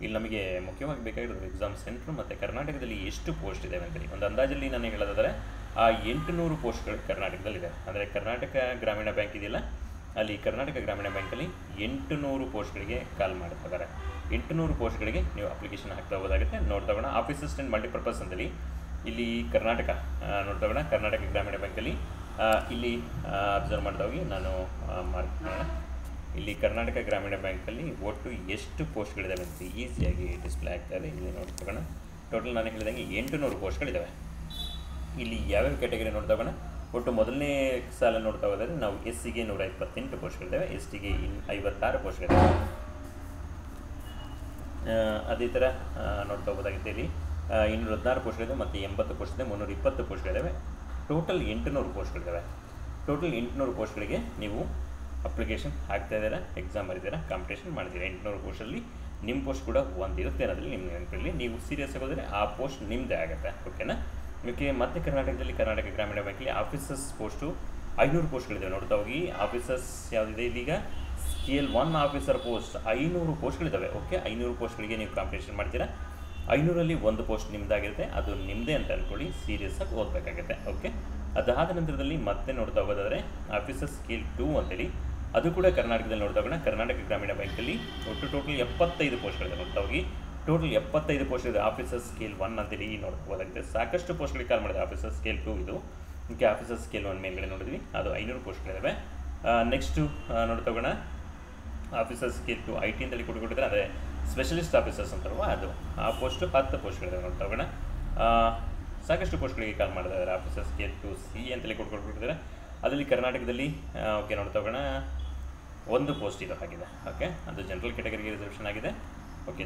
ಇಲ್ಲಿ ನಮಗೆ ಮುಖ್ಯವಾಗಿ ಬೇಕಾಗಿರೋದು ಎಕ್ಸಾಮ್ ಸೆಂಟ್ರು ಮತ್ತು ಕರ್ನಾಟಕದಲ್ಲಿ ಎಷ್ಟು ಪೋಸ್ಟ್ ಇದ್ದಾವೆ ಅಂತೇಳಿ ಒಂದು ಅಂದಾಜಲ್ಲಿ ನಾನು ಹೇಳೋದಾದರೆ ಆ 800 ಪೋಸ್ಟ್ಗಳು ಕರ್ನಾಟಕದಲ್ಲಿದೆ. ಅಂದರೆ ಕರ್ನಾಟಕ ಗ್ರಾಮೀಣ ಬ್ಯಾಂಕ್ ಇದೆಯಲ್ಲ, ಅಲ್ಲಿ ಕರ್ನಾಟಕ ಗ್ರಾಮೀಣ ಬ್ಯಾಂಕಲ್ಲಿ 800 ಪೋಸ್ಟ್ಗಳಿಗೆ ಕಾಲ್ ಮಾಡ್ತಿದ್ದಾರೆ. 800 ಪೋಸ್ಟ್ಗಳಿಗೆ ನೀವು ಅಪ್ಲಿಕೇಶನ್ ಹಾಕ್ತಾ ಹೋಗೋದಾಗುತ್ತೆ. ನೋಡ್ತಾ ಹೋಗೋಣ. ಆಫೀಸ್ ಅಸಿಸ್ಟೆಂಟ್ ಮಲ್ಟಿಪರ್ಪಸ್ ಅಂತೇಳಿ ಇಲ್ಲಿ ಕರ್ನಾಟಕ ನೋಡ್ತಾ ಹೋಗೋಣ. ಕರ್ನಾಟಕ ಗ್ರಾಮೀಣ ಬ್ಯಾಂಕಲ್ಲಿ ಇಲ್ಲಿ ಅಬ್ಸರ್ವ್ ಮಾಡ್ತಾ ಹೋಗಿ ನಾನು ಮಾರ್ಕ್ ಮಾಡೋಣ. ಇಲ್ಲಿ ಕರ್ನಾಟಕ ಗ್ರಾಮೀಣ ಬ್ಯಾಂಕಲ್ಲಿ ಒಟ್ಟು ಎಷ್ಟು ಪೋಸ್ಟ್ಗಳಿದ್ದಾವೆ ಅಂತ ಈಸಿಯಾಗಿ ಡಿಸ್ಪ್ಲೇ ಆಗ್ತಾಯಿದೆ. ಇಲ್ಲಿ ನೋಡ್ತೋಗೋಣ. ಟೋಟಲ್ ನಾನು ಹೇಳಿದಂಗೆ 800 ಪೋಸ್ಟ್ಗಳಿದ್ದಾವೆ. ಇಲ್ಲಿ ಯಾವ್ಯಾವ ಕ್ಯಾಟಗರಿ ನೋಡ್ತಾ ಹೋಗೋಣ. ಒಟ್ಟು ಮೊದಲನೇ ಸಾಲ ನೋಡ್ತಾ ಹೋದರೆ ನಾವು SCಗೆ 128 ಪೋಸ್ಟ್ಗಳಿದ್ದಾವೆ, STಗೆ 56 ಪೋಸ್ಟ್ಗಳಿದ್ದಾವೆ. ಅದೇ ಥರ ನೋಡ್ತಾ ಹೋಗೋದಾಗುತ್ತೆ. ಇಲ್ಲಿ 216 ಪೋಸ್ಟ್ಗಳಿದೆ ಮತ್ತು 80 ಪೋಸ್ಟ್ ಇದೆ, 320 ಪೋಸ್ಟ್ಗಳಿದ್ದಾವೆ. ಟೋಟಲ್ 800 ಪೋಸ್ಟ್ಗಳಿದ್ದಾವೆ. ಟೋಟಲ್ 800 ಪೋಸ್ಟ್ಗಳಿಗೆ ನೀವು ಅಪ್ಲಿಕೇಶನ್ ಹಾಕ್ತಾ ಇದ್ದೀರಾ, ಎಕ್ಸಾಮ್ ಬರೀತೀರಾ, ಕಾಂಪಿಟೇಷನ್ ಮಾಡ್ತೀರಾ. 800 ಪೋಸ್ಟಲ್ಲಿ ನಿಮ್ಮ ಪೋಸ್ಟ್ ಕೂಡ ಒಂದಿರುತ್ತೆ ಅನ್ನೋದ್ರಲ್ಲಿ ನಿಮ್ಗೆ ನೆನಪಿರಲಿ. ನೀವು ಸೀರಿಯಸ್ ಆಗೋದ್ರೆ ಆ ಪೋಸ್ಟ್ ನಿಮ್ಮದೇ ಆಗುತ್ತೆ. ಓಕೆನಾ? ಓಕೆ, ಮತ್ತು ಕರ್ನಾಟಕದಲ್ಲಿ ಕರ್ನಾಟಕ ಗ್ರಾಮೀಣ ಬ್ಯಾಂಕಲ್ಲಿ ಆಫೀಸರ್ಸ್ ಪೋಸ್ಟು 500 ಪೋಸ್ಟ್ಗಳಿದ್ದಾವೆ. ನೋಡ್ತಾ ಹೋಗಿ. ಆಫೀಸರ್ಸ್ ಯಾವುದಿದೆ ಇಲ್ಲಿಗ ಸ್ಕೇಲ್ 1 ಆಫೀಸರ್ ಪೋಸ್ಟ್ 500 ಪೋಸ್ಟ್ಗಳಿದ್ದಾವೆ. ಓಕೆ, 500 ಪೋಸ್ಟ್ಗಳಿಗೆ ನೀವು ಕಾಂಪಿಟೇಷನ್ ಮಾಡ್ತೀರಾ. 500ರಲ್ಲಿ ಒಂದು ಪೋಸ್ಟ್ ನಿಮ್ಮದಾಗಿರುತ್ತೆ. ಅದು ನಿಮ್ಮದೇ ಅಂತ ಅಂದ್ಕೊಳ್ಳಿ. ಸೀರಿಯಸ್ಸಾಗಿ ಓದಬೇಕಾಗುತ್ತೆ. ಓಕೆ, ಅದಾದ ನಂತರದಲ್ಲಿ ಮತ್ತೆ ನೋಡ್ತಾ ಹೋಗೋದಾದರೆ ಆಫೀಸರ್ ಸ್ಕೇಲ್ 2 ಅಂತೇಳಿ ಅದು ಕೂಡ ಕರ್ನಾಟಕದಲ್ಲಿ ನೋಡ್ತಾ ಹೋಗೋಣ. ಕರ್ನಾಟಕ ಗ್ರಾಮೀಣ ಬ್ಯಾಂಕಲ್ಲಿ ಒಟ್ಟು ಟೋಟಲ್ 75 ಪೋಸ್ಟ್ಗಳಿದೆ. ನೋಡ್ತಾ ಹೋಗಿ. ಟೋಟಲ್ 75 ಪೋಸ್ಟ್ ಇದೆ. ಆಫೀಸರ್ ಸ್ಕೇಲ್ 1 ಅಂತೇಳಿ ನೋಡ್ಬೋದಾಗಿದೆ. ಸಾಕಷ್ಟು ಪೋಸ್ಟ್ಗಳಿಗೆ ಕಾಲ್ ಮಾಡಿದೆ. ಆಫೀಸರ್ ಸ್ಕೇಲ್ 2 ಇದು ಓಕೆ, ಆಫೀಸರ್ ಸ್ಕೇಲ್ 1 ಮೇಲ್ಗಡೆ ನೋಡಿದ್ವಿ, ಅದು 500 ಪೋಸ್ಟ್ಗಳಿದ್ದಾವೆ. ನೆಕ್ಸ್ಟು ನೋಡ್ತೋಗೋಣ ಆಫೀಸರ್ ಸ್ಕೇಲ್ 2 IT ಅಂತೇಳಿ ಕೊಟ್ಟಿದ್ದಾರೆ, ಅದೇ ಸ್ಪೆಷಲಿಸ್ಟ್ ಆಫೀಸರ್ಸ್ ಅಂತಾರಲ್ವ ಅದು, ಆ ಪೋಸ್ಟು 10 ಪೋಸ್ಟ್ಗಳಿದ್ದಾವೆ ನೋಡ್ತೋಗೋಣ. ಸಾಕಷ್ಟು ಪೋಸ್ಟ್ಗಳಿಗೆ ಕಾಲ್ ಮಾಡಿದ್ದಾರೆ. ಆಫೀಸರ್ ಸ್ಕೇಲ್ 2C ಅಂತೇಳಿ ಕೊಟ್ಕೊಟ್ಟಿದ್ದಾರೆ, ಅದರಲ್ಲಿ ಕರ್ನಾಟಕದಲ್ಲಿ ಓಕೆ ನೋಡ್ತೋಗೋಣ 1 ಪೋಸ್ಟ್ ಇದು ಆಗಿದೆ. ಓಕೆ, ಅದು ಜನರಲ್ ಕ್ಯಾಟಗರಿಗೆ ರಿಸರ್ವೇಷನ್ ಆಗಿದೆ. ಓಕೆ,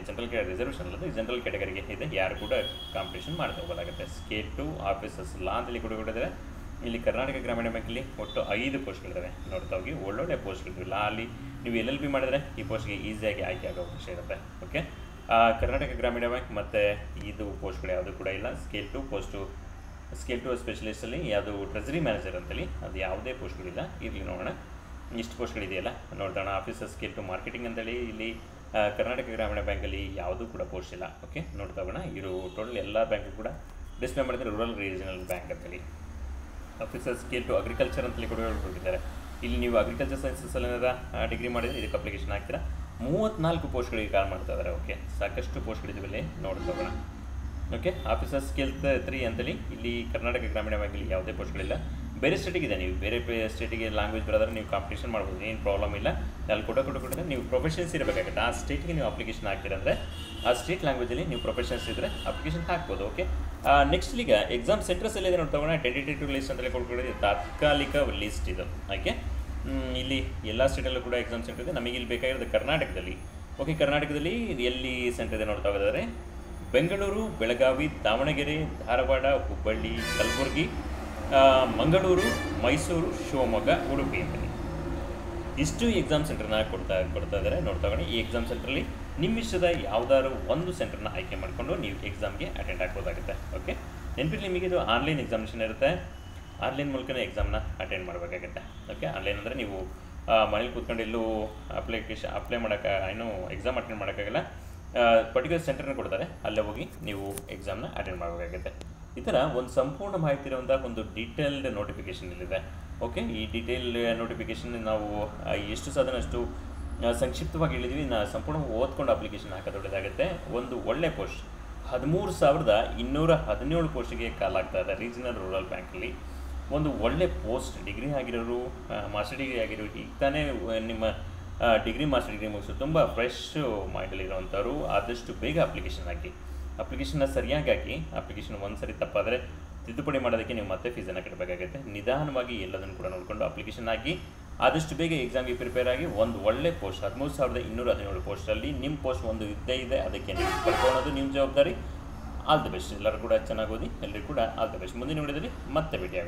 ರಿಸರ್ವೇಷನ್ ಅಲ್ಲದೆ ಜನರಲ್ ಕ್ಯಾಟಗರಿಗೆ ಇದೆ, ಯಾರು ಕೂಡ ಕಾಂಪಿಟೇಷನ್ ಮಾಡ್ತಾ ಹೋಗೋದಾಗುತ್ತೆ. ಸ್ಕೇಲ್ 2 ಆಫೀಸರ್ಸ್ ಲಾ ಅಂತೇಳಿ ಕೊಟ್ಟಿದ್ದಾರೆ. ಇಲ್ಲಿ ಕರ್ನಾಟಕ ಗ್ರಾಮೀಣ ಬ್ಯಾಂಕಲ್ಲಿ ಒಟ್ಟು 5 ಪೋಸ್ಟ್ಗಳಿದ್ದಾವೆ ನೋಡ್ತಾ ಹೋಗಿ. ಒಳ್ಳೊಳ್ಳೆ ಪೋಸ್ಟ್ಗಳಿವೆ. ಲಾ ಅಲ್ಲಿ ನೀವು LLB ಮಾಡಿದರೆ ಈ ಪೋಸ್ಟ್ಗೆ ಈಸಿಯಾಗಿ ಆಯ್ಕೆ ಆಗೋ ಅವಕಾಶ ಇರುತ್ತೆ. ಓಕೆ, ಕರ್ನಾಟಕ ಗ್ರಾಮೀಣ ಬ್ಯಾಂಕ್ ಮತ್ತು ಇದು ಪೋಸ್ಟ್ಗಳು ಯಾವುದು ಕೂಡ ಇಲ್ಲ. ಸ್ಕೇಲ್ 2 ಸ್ಪೆಷಲಿಸ್ಟಲ್ಲಿ ಯಾವುದು ಟ್ರೆಜರಿ ಮ್ಯಾನೇಜರ್ ಅಂತೇಳಿ ಅದು ಯಾವುದೇ ಪೋಸ್ಟ್ಗಳಿಲ್ಲ. ಇರಲಿ ನೋಡೋಣ ಇಷ್ಟು ಪೋಸ್ಟ್ಗಳಿದೆಯಲ್ಲ ನೋಡೋಣ. ಆಫೀಸರ್ ಸ್ಕೇಲ್ 2 ಮಾರ್ಕೆಟಿಂಗ್ ಅಂತೇಳಿ ಇಲ್ಲಿ ಕರ್ನಾಟಕ ಗ್ರಾಮೀಣ ಬ್ಯಾಂಕಲ್ಲಿ ಯಾವುದೂ ಕೂಡ ಪೋಸ್ಟ್ ಇಲ್ಲ. ಓಕೆ, ನೋಡ್ತಾ ಹೋಗೋಣ. ಇವರು ಟೋಟಲ್ ಎಲ್ಲ ಬ್ಯಾಂಕು ಕೂಡ ಡಿಸ್ಪ್ಲೇ ಮಾಡಿದರೆ ರೂರಲ್ ರೀಜನಲ್ ಬ್ಯಾಂಕ್ ಅಂತೇಳಿ. ಆಫೀಸರ್ ಸ್ಕೇಲ್ 2 ಅಗ್ರಿಕಲ್ಚರ್ ಅಂತೇಳಿ ಕೊಟ್ಟಿದ್ದಾರೆ. ಇಲ್ಲಿ ನೀವು ಅಗ್ರಿಕಲ್ಚರ್ ಸೈನ್ಸಸ್ಸಲ್ಲಿ ಏನಾರ ಡಿಗ್ರಿ ಮಾಡಿದರೆ ಇದಕ್ಕೆ ಅಪ್ಲಿಕೇಶನ್ ಹಾಕ್ತೀರಾ. 34 ಪೋಸ್ಟ್ಗಳಿಗೆ ಕಾಲ್ ಮಾಡ್ತಾ ಇದ್ದಾರೆ. ಓಕೆ, ಸಾಕಷ್ಟು ಪೋಸ್ಟ್ಗಳಿವೆ ನೋಡ್ತಾ ಹೋಗೋಣ. ಓಕೆ, ಆಫೀಸರ್ ಸ್ಕೇಲ್ 3 ಅಂತೇಳಿ ಇಲ್ಲಿ ಕರ್ನಾಟಕ ಗ್ರಾಮೀಣ ಬ್ಯಾಂಕಲ್ಲಿ ಯಾವುದೇ ಪೋಸ್ಟ್ಗಳಿಲ್ಲ. ಬೇರೆ ಸ್ಟೇಟಿಗಿದೆ, ನೀವು ಬೇರೆ ಸ್ಟೇಟಿಗೆ ಲ್ಯಾಂಗ್ವೇಜ್ ಬರೋದ್ರೆ ನೀವು ಕಾಂಪಿಟೇಷನ್ ಮಾಡ್ಬೋದು, ಏನು ಪ್ರಾಬ್ಲಮ್ ಇಲ್ಲ. ಅಲ್ಲಿ ಕೊಟ್ಟಿದ್ರೆ ನೀವು ಪ್ರೊಫೆಷನ್ಸ್ ಇರಬೇಕಾಗುತ್ತೆ. ಆ ಸ್ಟೇಟಿಗೆ ನೀವು ಅಪ್ಲಿಕೇಶನ್ ಹಾಕ್ತೀರಂದರೆ ಆ ಸ್ಟೇಟ್ ಲ್ಯಾಂಗ್ವೇಜಲ್ಲಿ ನೀವು ಪ್ರೊಫೆಷನ್ಸ್ ಇದ್ದರೆ ಅಪ್ಲಿಕೇಶನ್ ಹಾಕ್ಬೋದು. ಓಕೆ, ನೆಕ್ಸ್ಟ್ ಈಗ ಎಕ್ಸಾಮ್ ಸೆಂಟರ್ಸ್ ಎಲ್ಲಿದೆ ನೋಡ್ತೋಗೋಣ. ಟೆಂಟೇಟಿವ್ ಲಿಸ್ಟ್ ಅಂತೇಳಿ ಕೊಟ್ಟಿದ್ದೀವಿ, ತಾತ್ಕಾಲಿಕ ಲಿಸ್ಟ್ ಇದು. ಓಕೆ, ಇಲ್ಲಿ ಎಲ್ಲ ಸ್ಟೇಟಲ್ಲೂ ಕೂಡ ಎಕ್ಸಾಮ್ ಸೆಂಟರ್ ಇದೆ. ನಮಗೆ ಇಲ್ಲಿ ಬೇಕಾಗಿರೋದು ಕರ್ನಾಟಕದಲ್ಲಿ. ಓಕೆ, ಕರ್ನಾಟಕದಲ್ಲಿ ಎಲ್ಲಿ ಸೆಂಟರ್ ಇದೆ ನೋಡ್ತಾ ಹೋಗೋದಾದರೆ ಬೆಂಗಳೂರು, ಬೆಳಗಾವಿ, ದಾವಣಗೆರೆ, ಧಾರವಾಡ, ಹುಬ್ಬಳ್ಳಿ, ಕಲಬುರಗಿ, ಮಂಗಳೂರು, ಮೈಸೂರು, ಶಿವಮೊಗ್ಗ, ಉಡುಪಿ ಅಂತೇಳಿ ಇಷ್ಟು ಎಕ್ಸಾಮ್ ಸೆಂಟರ್ನ ಕೊಡ್ತಾ ಇದ್ದಾರೆ ನೋಡ್ತಾ ಹೋಗೋಣ. ಈ ಎಕ್ಸಾಮ್ ಸೆಂಟ್ರಲ್ಲಿ ನಿಮ್ಮ ಇಷ್ಟದ ಯಾವುದಾದ್ರು ಒಂದು ಸೆಂಟರ್ನ ಆಯ್ಕೆ ಮಾಡಿಕೊಂಡು ನೀವು ಎಕ್ಸಾಮ್ಗೆ ಅಟೆಂಡ್ ಆಗ್ಬೋದಾಗುತ್ತೆ. ಓಕೆ, ನೆನಪಿರಲಿ ನಿಮಗೆ ಇದು ಆನ್ಲೈನ್ ಎಕ್ಸಾಮಿನೇಷನ್ ಇರುತ್ತೆ. ಆನ್ಲೈನ್ ಮೂಲಕನೇ ಎಕ್ಸಾಮ್ನ ಅಟೆಂಡ್ ಮಾಡಬೇಕಾಗುತ್ತೆ. ಓಕೆ, ಆನ್ಲೈನ್ ಅಂದರೆ ನೀವು ಮನೇಲಿ ಕೂತ್ಕೊಂಡು ಎಲ್ಲೂ ಅಪ್ಲೈ ಮಾಡೋಕ್ಕೆ ಎಕ್ಸಾಮ್ ಅಟೆಂಡ್ ಮಾಡೋಕ್ಕಾಗಲ್ಲ. ಪರ್ಟಿಕ್ಯುಲರ್ ಸೆಂಟರ್ನ ಕೊಡ್ತಾರೆ, ಅಲ್ಲೇ ಹೋಗಿ ನೀವು ಎಕ್ಸಾಮ್ನ ಅಟೆಂಡ್ ಮಾಡಬೇಕಾಗುತ್ತೆ. ಈ ಥರ ಒಂದು ಸಂಪೂರ್ಣ ಮಾಹಿತಿ ಇರುವಂಥ ಒಂದು ಡೀಟೇಲ್ಡ್ ನೋಟಿಫಿಕೇಷನ್ ಇಲ್ಲಿದೆ. ಓಕೆ, ಈ ಡೀಟೇಲ್ ನೋಟಿಫಿಕೇಷನ್ ನಾವು ಎಷ್ಟು ಸಾಧನ ಅಷ್ಟು ಸಂಕ್ಷಿಪ್ತವಾಗಿ ಹೇಳಿದ್ವಿ. ಸಂಪೂರ್ಣ ಓದ್ಕೊಂಡು ಅಪ್ಲಿಕೇಶನ್ ಹಾಕೋದು ಒಳ್ಳೆಯದಾಗುತ್ತೆ. ಒಂದು ಒಳ್ಳೆ ಪೋಸ್ಟ್ 13,217 ಪೋಸ್ಟಿಗೆ ಕಾಲ್ ಆಗ್ತಾ ಇದೆ ರೀಜನಲ್ ರೂರಲ್ ಬ್ಯಾಂಕಲ್ಲಿ. ಒಂದು ಒಳ್ಳೆ ಪೋಸ್ಟ್, ಡಿಗ್ರಿ ಆಗಿರೋರು, ಮಾಸ್ಟರ್ ಡಿಗ್ರಿ ಆಗಿರೋರು, ಈಗ ತಾನೇ ನಿಮ್ಮ ಡಿಗ್ರಿ ಮಾಸ್ಟರ್ ಡಿಗ್ರಿ ಮುಗಿಸು ತುಂಬ ಫ್ರೆಶ್ ಮೈಂಡಲ್ಲಿರೋವಂಥವ್ರು ಆದಷ್ಟು ಬೇಗ ಅಪ್ಲಿಕೇಶನ್ ಹಾಕಿ. ಅಪ್ಲಿಕೇಶನ್ನ ಸರಿಯಾಗಿ ಹಾಕಿ. ಅಪ್ಲಿಕೇಶನ್ ಒಂದು ಸರಿ ತಪ್ಪಾದರೆ ತಿದ್ದುಪಡಿ ಮಾಡೋದಕ್ಕೆ ನೀವು ಮತ್ತೆ ಫೀಸನ್ನು ಕಟ್ಟಬೇಕಾಗುತ್ತೆ. ನಿಧಾನವಾಗಿ ಎಲ್ಲದನ್ನು ಕೂಡ ನೋಡಿಕೊಂಡು ಅಪ್ಲಿಕೇಶನ್ ಹಾಕಿ. ಆದಷ್ಟು ಬೇಗ ಎಕ್ಸಾಮ್ಗೆ ಪ್ರಿಪೇರ್ ಆಗಿ ಒಂದು ಒಳ್ಳೆ ಪೋಸ್ಟ್ 13,217 ಪೋಸ್ಟಲ್ಲಿ ನಿಮ್ಮ ಪೋಸ್ಟ್ ಒಂದು ಇದ್ದೇ ಇದೆ. ಅದಕ್ಕೆ ನೀವು ಪಡ್ಕೊಳ್ಳೋದು ನಿಮ್ಮ ಜವಾಬ್ದಾರಿ. All the best. ಎಲ್ಲರೂ ಕೂಡ ಚೆನ್ನಾಗಿ ಓದಿ, ಎಲ್ಲರಿಗೂ ಕೂಡ ಆಲ್ ದ ಬೆಸ್ಟ್. ಮುಂದಿನ ವಿಡಿಯೋದಲ್ಲಿ ಮತ್ತೆ ಭೇಟಿಯಾಗೋಣ.